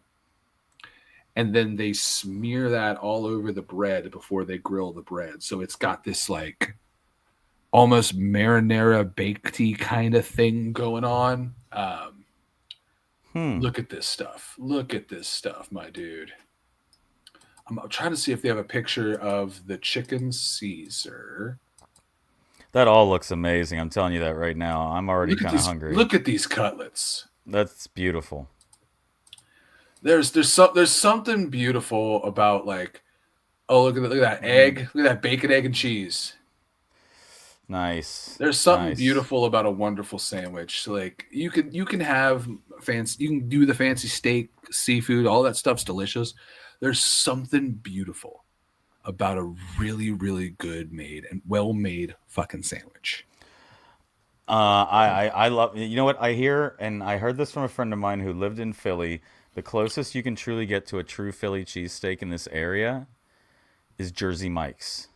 And then they smear that all over the bread before they grill the bread. So it's got this like almost marinara bakedy kind of thing going on. Hmm. Look at this stuff. Look at this stuff, my dude. I'm trying to see if they have a picture of the chicken Caesar. That all looks amazing. I'm telling you that right now. I'm already Look at kind of these. hungry. Look at these cutlets. That's beautiful. There's something beautiful about like, oh, look at that egg. Look at that bacon, egg, and cheese. Nice. There's something Nice. beautiful about a wonderful sandwich. So, like you can have fancy, you can do the fancy steak, seafood, all that stuff's delicious. There's something beautiful about a really, really good made and well made fucking sandwich. I love. You know what I hear, and I heard this from a friend of mine who lived in Philly. The closest you can truly get to a true Philly cheesesteak in this area is Jersey Mike's,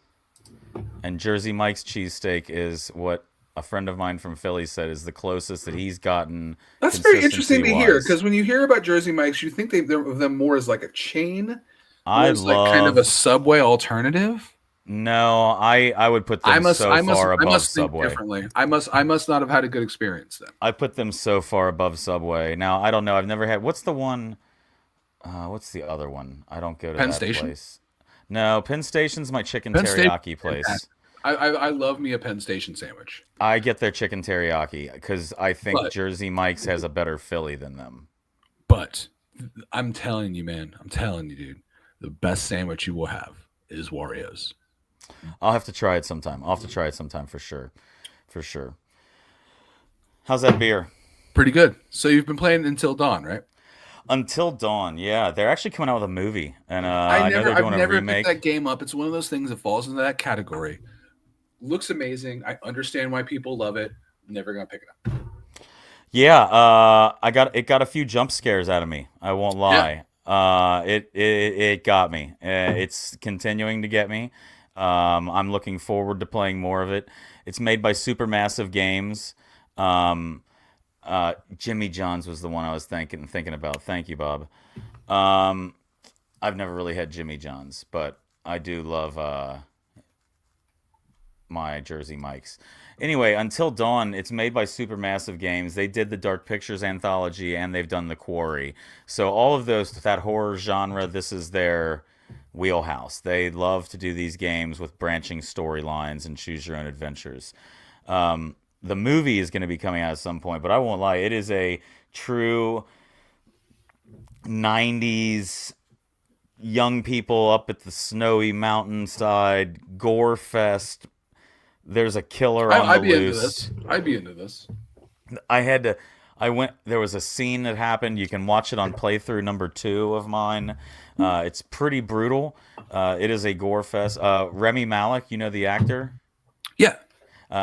and Jersey Mike's cheesesteak is what a friend of mine from Philly said is the closest that he's gotten That's very interesting consistency to hear wise. because when you hear about Jersey Mike's, you think they're of them more as like a chain, more I as like kind of a love. Subway alternative. No, I would put I them must, so I must, far I above must think Subway. differently. I must not have had a good experience then. I put them so far above Subway. Now I don't know. I've never had. What's the one? What's the other one? I don't go to Penn that Station. place. No, Penn Station's my chicken Penn Station. teriyaki place. I love me a Penn Station sandwich, I get their chicken teriyaki because I think but Jersey Mike's has a better Philly than them. but I'm telling you, man, I'm telling you, dude, the best sandwich you will have is Wario's. I'll have to try it sometime. I'll have to try it sometime for sure. For sure. How's that beer? Pretty good. So you've been playing Until Dawn, right? Until Dawn. Yeah, they're actually coming out with a movie, and I know they're I've doing a never picked that remake. game up. It's one of those things that falls into that category. Looks amazing. I understand why people love it. Never gonna pick it up. Yeah, it got a few jump scares out of me. I won't Yeah. lie. It got me. It's continuing to get me. I'm looking forward to playing more of it. It's made by Supermassive Games. Um, Jimmy John's was the one I was thinking about. Thank you, Bob. Um, I've never really had Jimmy John's, but I do love my Jersey Mike's. Anyway, Until Dawn, it's made by Supermassive Games. They did the Dark Pictures anthology and they've done The Quarry. So all of those that horror genre, this is their wheelhouse. They love to do these games with branching storylines and choose your own adventures. The movie is going to be coming out at some point, but I won't lie, it is a true 90s young people up at the snowy mountainside gore fest. There's a killer on the I'd be into loose. this. I'd be into this. I had to. I went. There was a scene that happened. You can watch it on playthrough number 2 of mine. It's pretty brutal. It is a gore fest. Remy Malik, you know the actor. Yeah.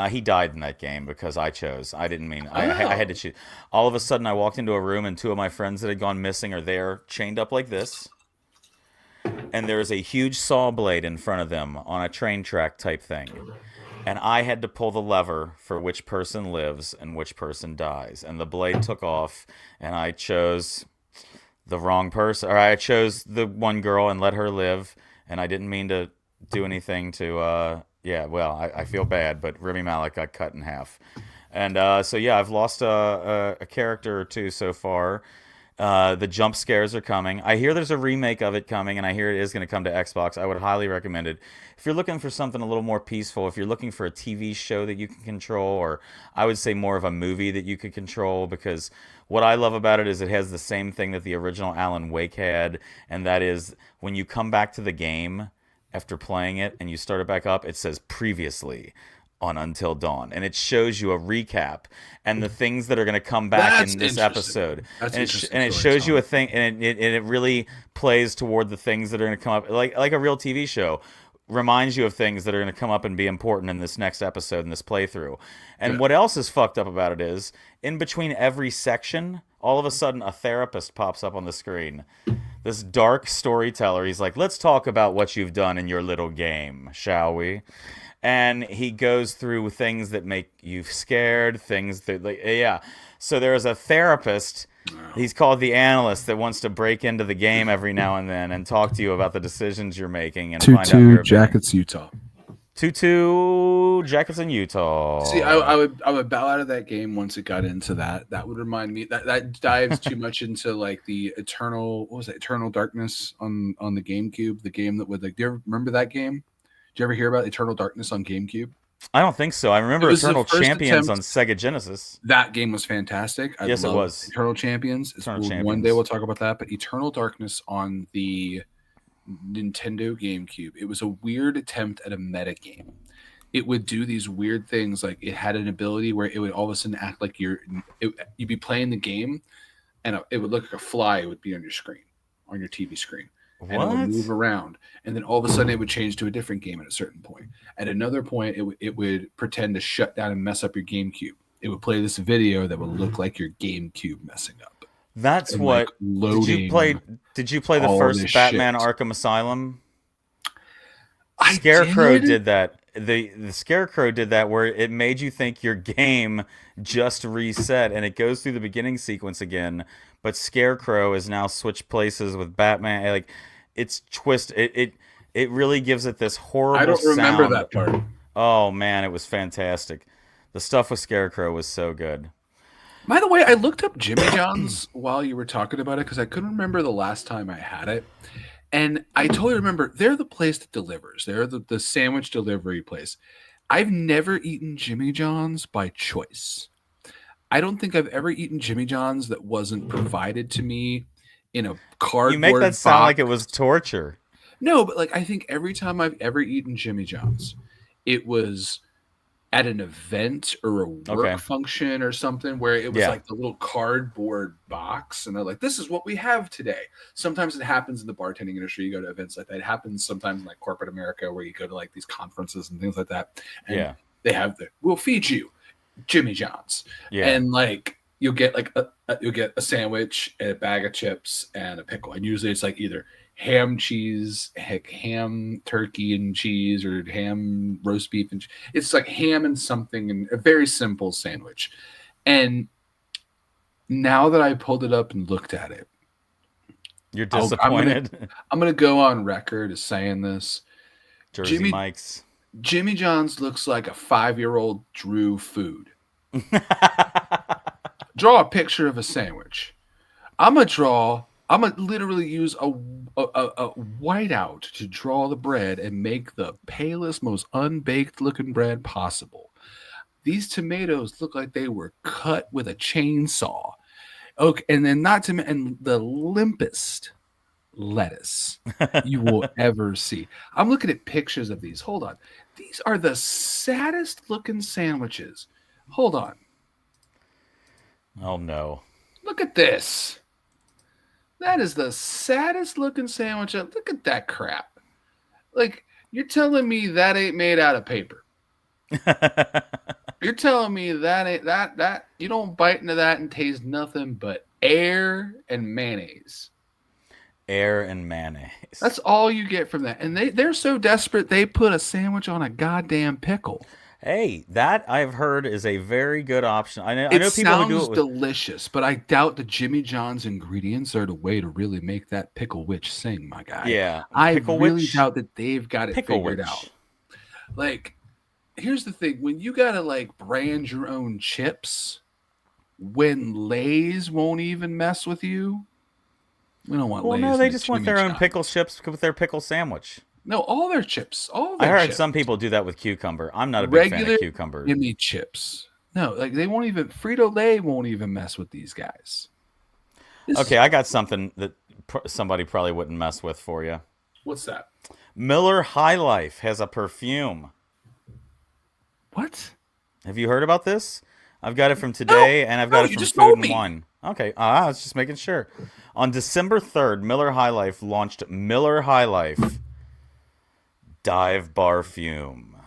He died in that game because I chose. I didn't mean. I Oh. had to choose. All of a sudden, I walked into a room and 2 of my friends that had gone missing are there, chained up like this, and there is a huge saw blade in front of them on a train track type thing. And I had to pull the lever for which person lives and which person dies. And the blade took off, and I chose the wrong person, or I chose the one girl and let her live. And I didn't mean to do anything to, yeah, well, I feel bad, but Remy Malik got cut in half. And so, yeah, I've lost a character or two so far. The jump scares are coming. I hear there's a remake of it coming, and I hear it is going to come to Xbox. I would highly recommend it. If you're looking for something a little more peaceful, if you're looking for a TV show that you can control, or I would say more of a movie that you could control, because what I love about it is it has the same thing that the original Alan Wake had, and that is when you come back to the game after playing it and you start it back up, it says previously on Until Dawn, and it shows you a recap and the things that are going to come back That's in this interesting. episode. That's And interesting and it shows you a storytelling. thing, and it really plays toward the things that are going to come up, like a real TV show. Reminds you of things that are going to come up and be important in this next episode in this playthrough. And Yeah. what else is fucked up about it is, in between every section, all of a sudden a therapist pops up on the screen. This dark storyteller. He's like, "Let's talk about what you've done in your little game, shall we?" And he goes through things that make you scared, things that, like, yeah. So there is a therapist. He's called the analyst that wants to break into the game every now and then and talk to you about the decisions you're making and find out your opinion. Jackets, Utah. 2-2 Jackets in Utah. See, I would bow out of that game once it got into that. That would remind me that dives too much into like the Eternal Darkness on the GameCube, the game that would like. Do you ever remember that game? Did you ever hear about Eternal Darkness on GameCube? I don't think so. I remember It was the Eternal first Champions attempt- on Sega Genesis. That game was fantastic. I Yes, it love was. Eternal Champions. Eternal One Champions. day we'll talk about that. But Eternal Darkness on the Nintendo GameCube, it was a weird attempt at a meta game. It would do these weird things, like it had an ability where it would all of a sudden act like you'd be playing the game, and it would look like a fly would be on your screen, on your TV screen, and it would move What? around, and then all of a sudden it would change to a different game at a certain point. At another point, it would pretend to shut down and mess up your GameCube. It would play this video that would look like your GameCube messing up. That's And, what. like, loading. Did you play the all first this Batman shit. Arkham Asylum? I Scarecrow did? did that. The Scarecrow did that, where it made you think your game just reset, and it goes through the beginning sequence again. But Scarecrow is now switched places with Batman. Like, it's twist. It really gives it this horrible I don't remember sound. that part. Oh man, it was fantastic. The stuff with Scarecrow was so good. By the way, I looked up Jimmy John's while you were talking about it because I couldn't remember the last time I had it. And I totally remember they're the place that delivers. They're the sandwich delivery place. I've never eaten Jimmy John's by choice. I don't think I've ever eaten Jimmy John's that wasn't provided to me in a cardboard You make that sound like it box. was torture. No, but like I think every time I've ever eaten Jimmy John's, it was at an event or a work Okay. function or something where it was Yeah. like the little cardboard box and they're like, this is what we have today. Sometimes it happens in the bartending industry. You go to events like that. It happens sometimes in like corporate America where you go to like these conferences and things like that. And Yeah. they have we'll feed you Jimmy John's. Yeah. And like you'll get like you'll get a sandwich, a bag of chips, and a pickle. And usually it's like either ham turkey and cheese, or ham roast beef and it's like ham and something, and a very simple sandwich. And now that I pulled it up and looked at it, You're I'm disappointed. I'm gonna go on record as saying this. Jersey Jimmy- Mike's. Jimmy John's looks like a 5-year-old drew food. Draw a picture of a sandwich. I'm gonna literally use a whiteout to draw the bread and make the palest, most unbaked looking bread possible. These tomatoes look like they were cut with a chainsaw. Okay, and then and the limpest lettuce you will ever see. I'm looking at pictures of these. Hold on. These are the saddest looking sandwiches. Hold on. Oh no. Look at this. That is the saddest looking sandwich. Look at that crap. Like, you're telling me that ain't made out of paper. You're telling me that ain't that you don't bite into that and taste nothing but air and mayonnaise. Air and mayonnaise. That's all you get from that. And they're so desperate they put a sandwich on a goddamn pickle. Hey, that I've heard is a very good option. I know It people who do sounds it with. delicious, but I doubt the Jimmy John's ingredients are the way to really make that pickle witch sing, my guy. Yeah. I Pickle really Witch. doubt that they've got it Pickle figured Witch. out. Like, here's the thing: when you gotta like brand your own chips, when Lay's won't even mess with you. We don't want Well, Lay's. no, in they the just want their own chimichanga. pickle chips with their pickle sandwich. No, all their chips. All I their heard chips. some people do that with cucumber. I'm not a big fan Regular of cucumber. Jimmy chips. No, like they won't even. Frito Lay won't even mess with these guys. Okay, I got something that somebody probably wouldn't mess with for you. What's that? Miller High Life has a perfume. What? Have you heard about this? I've got it from today, and I've got it you from just Food told and me. Wine. Okay, I was just making sure. On December 3rd, Miller High Life launched Miller High Life Dive Bar Fume.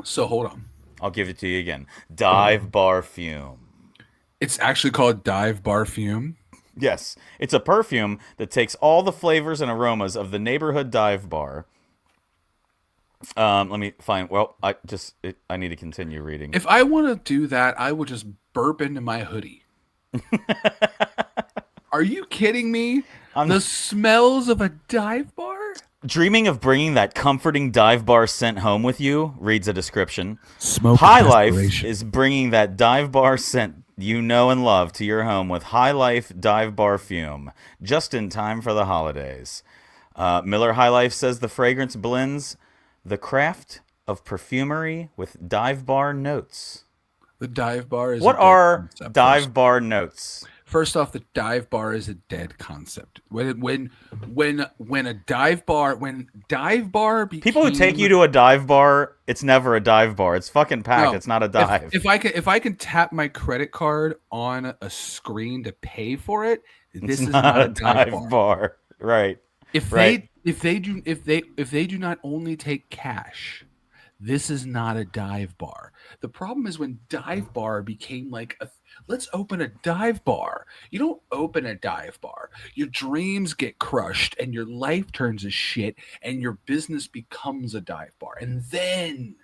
So hold on. I'll give it to you again. Dive Bar Fume. It's actually called Dive Bar Fume. Yes, it's a perfume that takes all the flavors and aromas of the neighborhood dive bar. Let me find. Well, I need to continue reading. If I want to do that, I would just burp into my hoodie. Are you kidding me? The smells of a dive bar? Dreaming of bringing that comforting dive bar scent home with you, reads a description. Smoke High Life is bringing that dive bar scent you know and love to your home with High Life Dive Bar Fume, just in time for the holidays. Miller High Life says the fragrance blends the craft of perfumery with dive bar notes. The dive bar is. What are dive bar notes? First off, the dive bar is a dead concept. When a dive bar became, People who take you to a dive bar, it's never a dive bar. It's fucking packed. It's not a dive. If I can tap my credit card on a screen to pay for it, this is not a dive bar. Right. If they do not only take cash, this is not a dive bar. The problem is when dive bar became like let's open a dive bar. You don't open a dive bar. Your dreams get crushed and your life turns to shit and your business becomes a dive bar. And then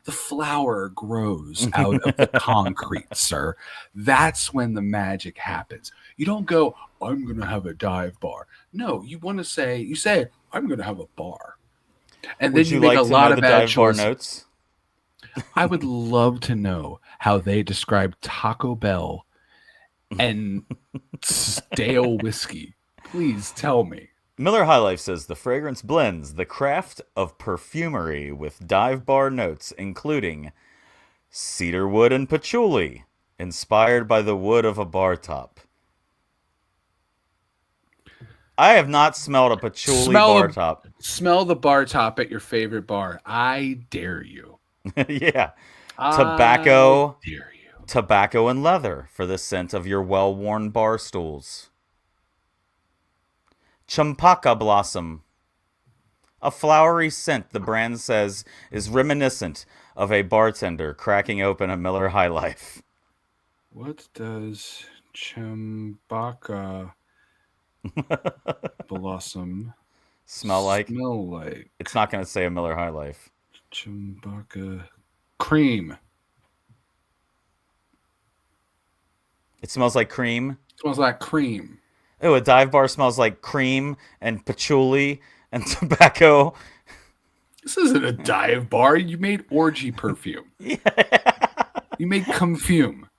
the flower grows out of the concrete, sir. That's when the magic happens. You don't go, I'm going to have a dive bar. No, you say, I'm going to have a bar. And then you make a lot of bad choices. Notes? I would love to know how they describe Taco Bell and stale whiskey. Please tell me. Miller High Life says the fragrance blends the craft of perfumery with dive bar notes, including cedar wood and patchouli, inspired by the wood of a bar top. I have not smelled a patchouli bar top. Smell the bar top at your favorite bar. I dare you. Yeah. Tobacco. I dare you. Tobacco and leather for the scent of your well-worn bar stools. Champaka blossom. A flowery scent the brand says is reminiscent of a bartender cracking open a Miller High Life. What does Champaka blossom smell like? It's not going to say a Miller High Life. Champaka cream. It smells like cream. It smells like cream. Oh, a dive bar smells like cream and patchouli and tobacco. This isn't a dive bar. You made orgy perfume. Yeah. You made comfume.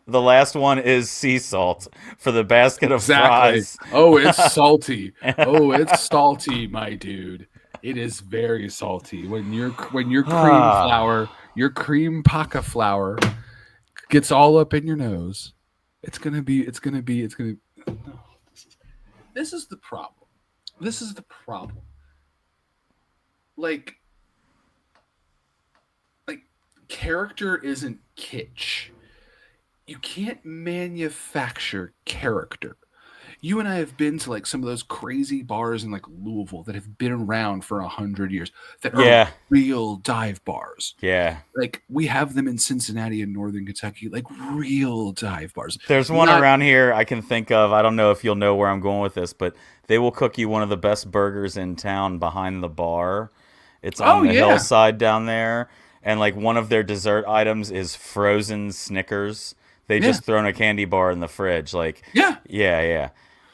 The last one is sea salt for the basket of fries. Oh, it's salty. Oh, it's salty, my dude. It is very salty. When your cream flour, your cream paca flour gets all up in your nose, it's gonna be. No, this is the problem. This is the problem. Like character isn't kitsch. You can't manufacture character. You and I have been to like some of those crazy bars in like Louisville that have been around for 100 years that are real dive bars. Yeah. Like we have them in Cincinnati and Northern Kentucky, like real dive bars. There's one around here I can think of. I don't know if you'll know where I'm going with this, but they will cook you one of the best burgers in town behind the bar. It's on the hillside down there. And like one of their dessert items is frozen Snickers. They just thrown a candy bar in the fridge. Like, yeah.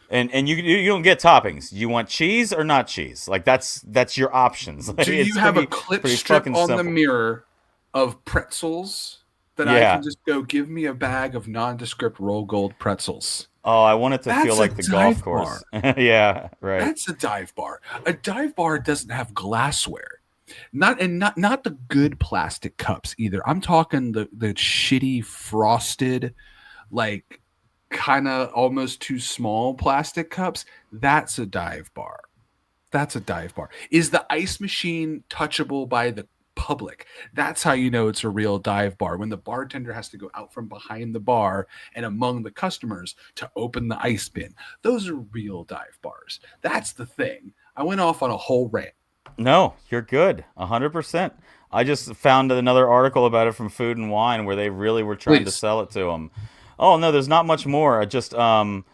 And you don't get toppings. You want cheese or not cheese? Like that's your options. Like, do you have a clip strip on the mirror of pretzels that I Yeah. can just go give me a bag of nondescript roll gold pretzels. Oh, I want it to feel That's a like the golf dive course. bar. Yeah, right. That's a dive bar. A dive bar doesn't have glassware. Not the good plastic cups either. I'm talking the shitty frosted, like kind of almost too small plastic cups. That's a dive bar. That's a dive bar. Is the ice machine touchable by the public? That's how you know it's a real dive bar. When the bartender has to go out from behind the bar and among the customers to open the ice bin. Those are real dive bars. That's the thing. I went off on a whole rant. No, you're good. 100%. I just found another article about it from Food and Wine where they really were trying to Please. sell it to them. Oh, no, there's not much more. Just talking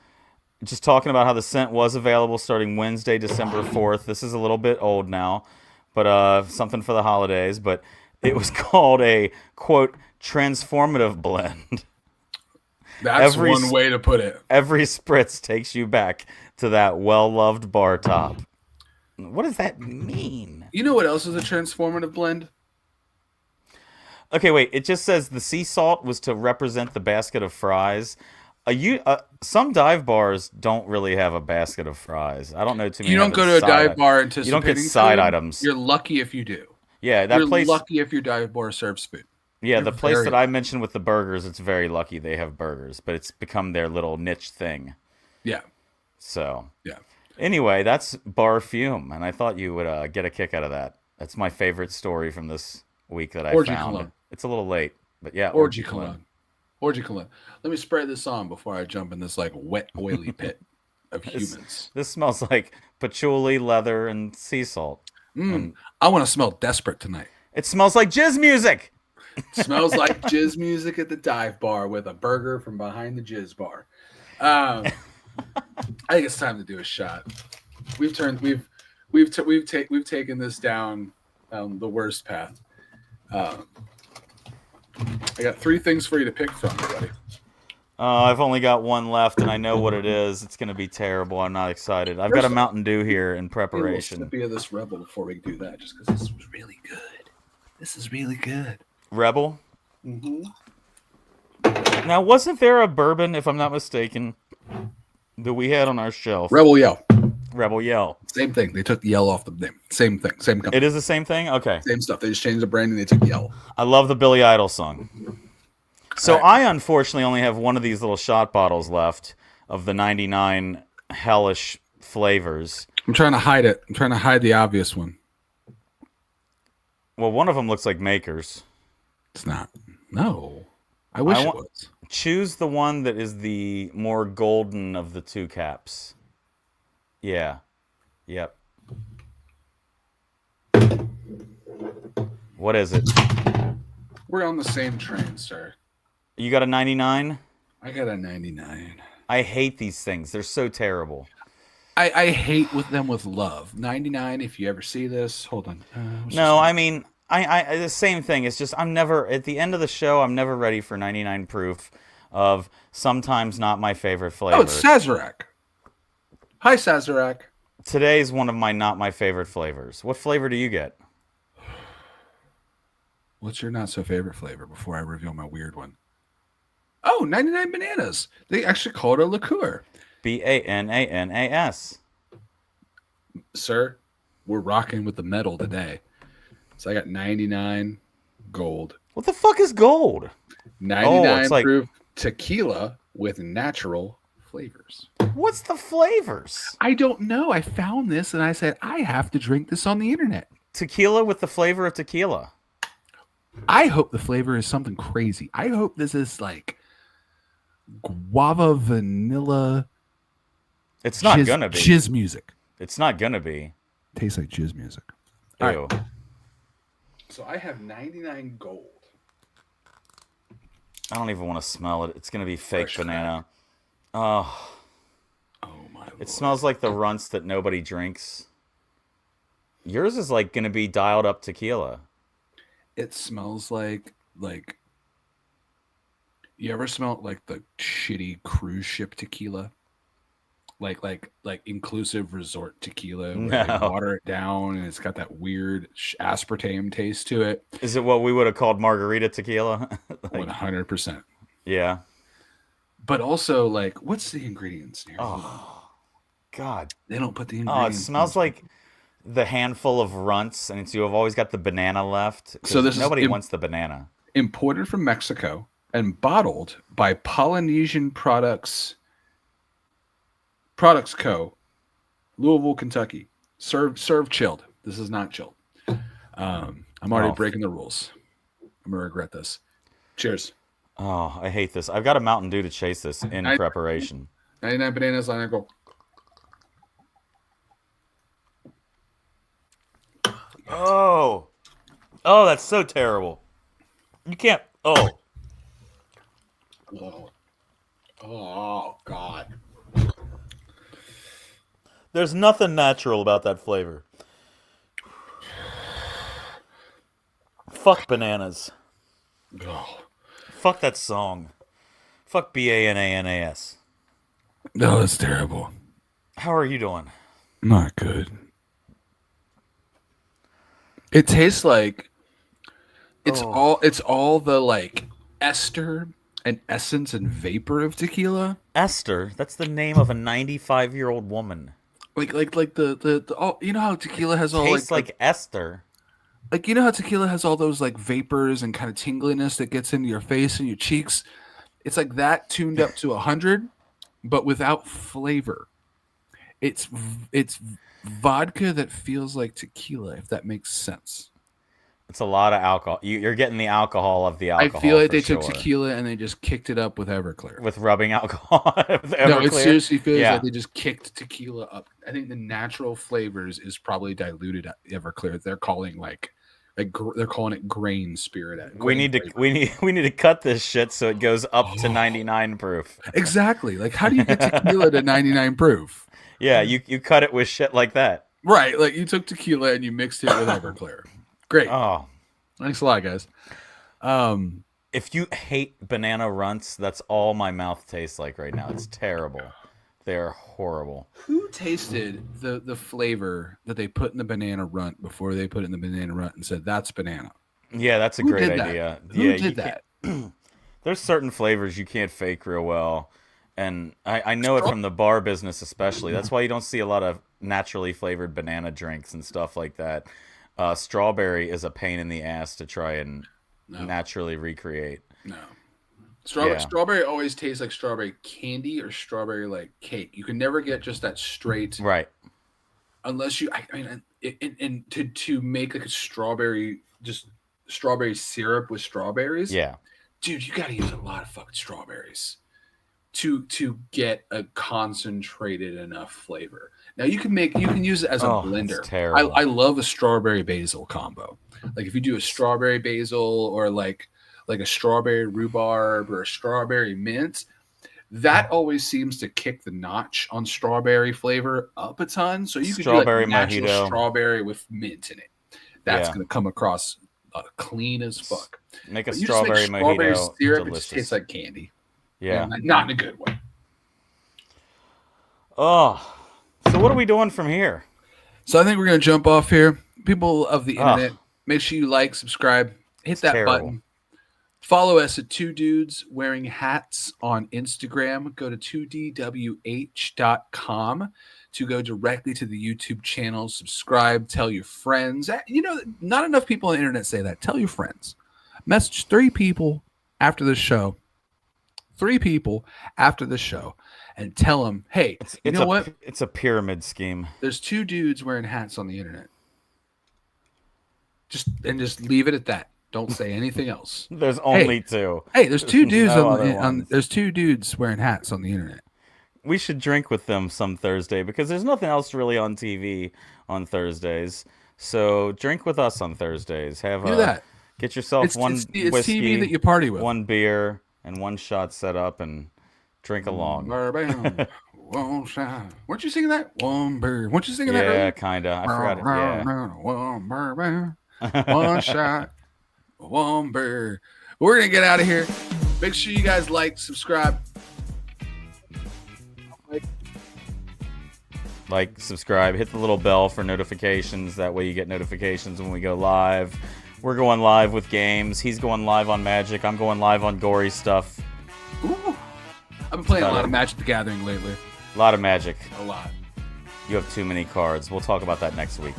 about how the scent was available starting Wednesday, December 4th. This is a little bit old now, but something for the holidays, but it was called a quote transformative blend. That's one way to put it. Every spritz takes you back to that well-loved bar top. What does that mean? You know what else is a transformative blend? Okay, wait. It just says the sea salt was to represent the basket of fries. Some dive bars don't really have a basket of fries. I don't know too many. You don't go to a dive bar anticipating You don't get side food. items. You're lucky if you do. Yeah, that You're place. lucky if your dive bar serves food. Yeah, You're the place very that I mentioned with the burgers, it's very lucky they have burgers, but it's become their little niche thing. Yeah. So, Yeah. anyway, that's Bar Fume, and I thought you would get a kick out of that. That's my favorite story from this week that I Orgy found. cologne. It's a little late, but yeah, Orgy cologne. Orgy cologne. Let me spray this on before I jump in this like wet, oily pit of humans. This smells like patchouli, leather, and sea salt. I want to smell desperate tonight. It smells like jizz music. Smells like jizz music at the dive bar with a burger from behind the jizz bar. I think it's time to do a shot. We've taken this down the worst path. I got 3 things for you to pick from, buddy. I've only got one left, and I know what it is. It's going to be terrible. I'm not excited. I've got a Mountain Dew here in A preparation. little snippy of this Rebel before we do that, just because this was really good. This is really good. Rebel? Mm-hmm. Now, wasn't there a bourbon, if I'm not mistaken, that we had on our shelf? Rebel Yell. Rebel Yell. Same thing. They took the Yell off the name. Same thing. Same company. It is the same thing? Okay. Same stuff. They just changed the brand and they took Yell. I love the Billy Idol song. So All right. I unfortunately only have one of these little shot bottles left of the 99 hellish flavors. I'm trying to hide it. I'm trying to hide the obvious one. Well, one of them looks like Makers. It's not. No. I wish it was. Choose the one that is the more golden of the 2 caps. Yeah. Yep. What is it? We're on the same train, sir. You got a 99? I got a 99. I hate these things. They're so terrible. I hate with them with love. 99, if you ever see this, hold on. No, I mean, I the same thing. It's just I'm never at the end of the show. I'm never ready for 99 proof of sometimes not my favorite flavor. Oh, it's Sazerac. Hi, Sazerac. Today's one of my not my favorite flavors. What flavor do you get? What's your not so favorite flavor before I reveal my weird one? Oh, 99 bananas. They actually call it a liqueur. Bananas. Sir, we're rocking with the metal today. So I got 99 gold. What the fuck is gold? 99 it's like- proof tequila with natural flavors. What's the flavors? I don't know. I found this and I said, I have to drink this on the internet. Tequila with the flavor of tequila. I hope the flavor is something crazy. I hope this is like guava vanilla. It's not gonna be. Jizz music. It's not gonna be. Tastes like jizz music. Ew. All right. So I have 99 gold. I don't even want to smell it. It's gonna be fake Fresh banana. Oh, Oh my lord. it smells like the runts that nobody drinks. Yours is like gonna be dialed up tequila. It smells like you ever smell like the shitty cruise ship tequila? like inclusive resort tequila where No. they water it down and it's got that weird aspartame taste to it. Is it what we would have called margarita tequila? 100%. Yeah. But also, like, what's the ingredients here? Oh, God. They don't put the Oh, it ingredients. smells like the handful of runts, and you have always got the banana left. So this nobody is wants the banana. imported from Mexico and bottled by Polynesian Products Co., Louisville, Kentucky. Serve chilled. This is not chilled. I'm already breaking the rules. I'm gonna regret this. Cheers. Oh, I hate this. I've got a Mountain Dew to chase this in preparation. 99 bananas on go. Oh, that's so terrible. You can't. Oh, God. there's nothing natural about that flavor. Fuck bananas. Oh. Fuck that song. Fuck BANANAS. No, that's terrible. How are you doing? Not good. It tastes like it's all the like ester and essence and vapor of tequila. Esther, that's the name of a 95-year-old woman. Like the all, you know how tequila has all Tastes like Esther. like you know how tequila has all those like vapors and kind of tingliness that gets into your face and your cheeks. It's like that tuned up to 100, but without flavor. It's vodka that feels like tequila, if that makes sense. It's a lot of alcohol. You're getting the alcohol of the alcohol. I feel like for they took sure. tequila and they just kicked it up with Everclear. With rubbing alcohol. With No, it Everclear. seriously feels like they just kicked tequila up. I think the natural flavors is probably diluted Everclear. They're calling they're calling it grain spirit. We need to cut this shit so it goes up to 99 proof. Exactly. Like, how do you get tequila to 99 proof? Yeah, you cut it with shit like that. Right. Like you took tequila and you mixed it with Everclear. Great. Oh, Thanks a lot, guys. if you hate banana runts, that's all my mouth tastes like right now. It's terrible. They're horrible. Who tasted the flavor that they put in the banana runt before they put it in the banana runt and said that's banana? Yeah, that's a Who great did that? idea. Who Yeah, did that? There's certain flavors you can't fake real well. And I know it from the bar business especially. That's why you don't see a lot of naturally flavored banana drinks and stuff like that. Strawberry is a pain in the ass to try and naturally recreate. No. Strawberry always tastes like strawberry candy or strawberry like cake. You can never get just that straight. Right. Unless you, and to make like a strawberry syrup with strawberries. Yeah. Dude, you got to use a lot of fucking strawberries to get a concentrated enough flavor. Now you can use it as a blender. That's terrible. I love a strawberry basil combo. Like if you do a strawberry basil or like a strawberry rhubarb or a strawberry mint, that always seems to kick the notch on strawberry flavor up a ton. So you could do like natural mojito. Strawberry with mint in it. That's going to come across clean as fuck. Make a But strawberry strawberry mojito. syrup, Delicious. it just tastes like candy. Yeah. And not in a good way. Oh, so what are we doing from here? So I think we're going to jump off here. People of the internet, make sure you like, subscribe, hit that button. Follow us at Two Dudes Wearing Hats on Instagram. Go to 2dwh.com to go directly to the YouTube channel. Subscribe. Tell your friends. You know, not enough people on the internet say that. Tell your friends. Message 3 people after the show. 3 people after the show. And tell them, hey, you know what? It's a pyramid scheme. There's 2 dudes wearing hats on the internet. Just leave it at that. Don't say anything else. There's only 2. Hey, there's 2 dudes no there's 2 dudes wearing hats on the internet. We should drink with them some Thursday because there's nothing else really on TV on Thursdays. So drink with us on Thursdays. Do that. Get yourself one it's whiskey, TV that you party with. 1 beer, and 1 shot set up and drink along. One shot. Weren't you singing that? One beer. Weren't you singing that? Yeah, kinda. I forgot it. Yeah. One shot. 1 beer. We're gonna get out of here. Make sure you guys like, subscribe. Like, subscribe, hit the little bell for notifications. That way you get notifications when we go live. We're going live with games. He's going live on Magic. I'm going live on gory stuff. Ooh. I've been playing a lot of Magic the Gathering lately. A lot of Magic. A lot. You have too many cards. We'll talk about that next week.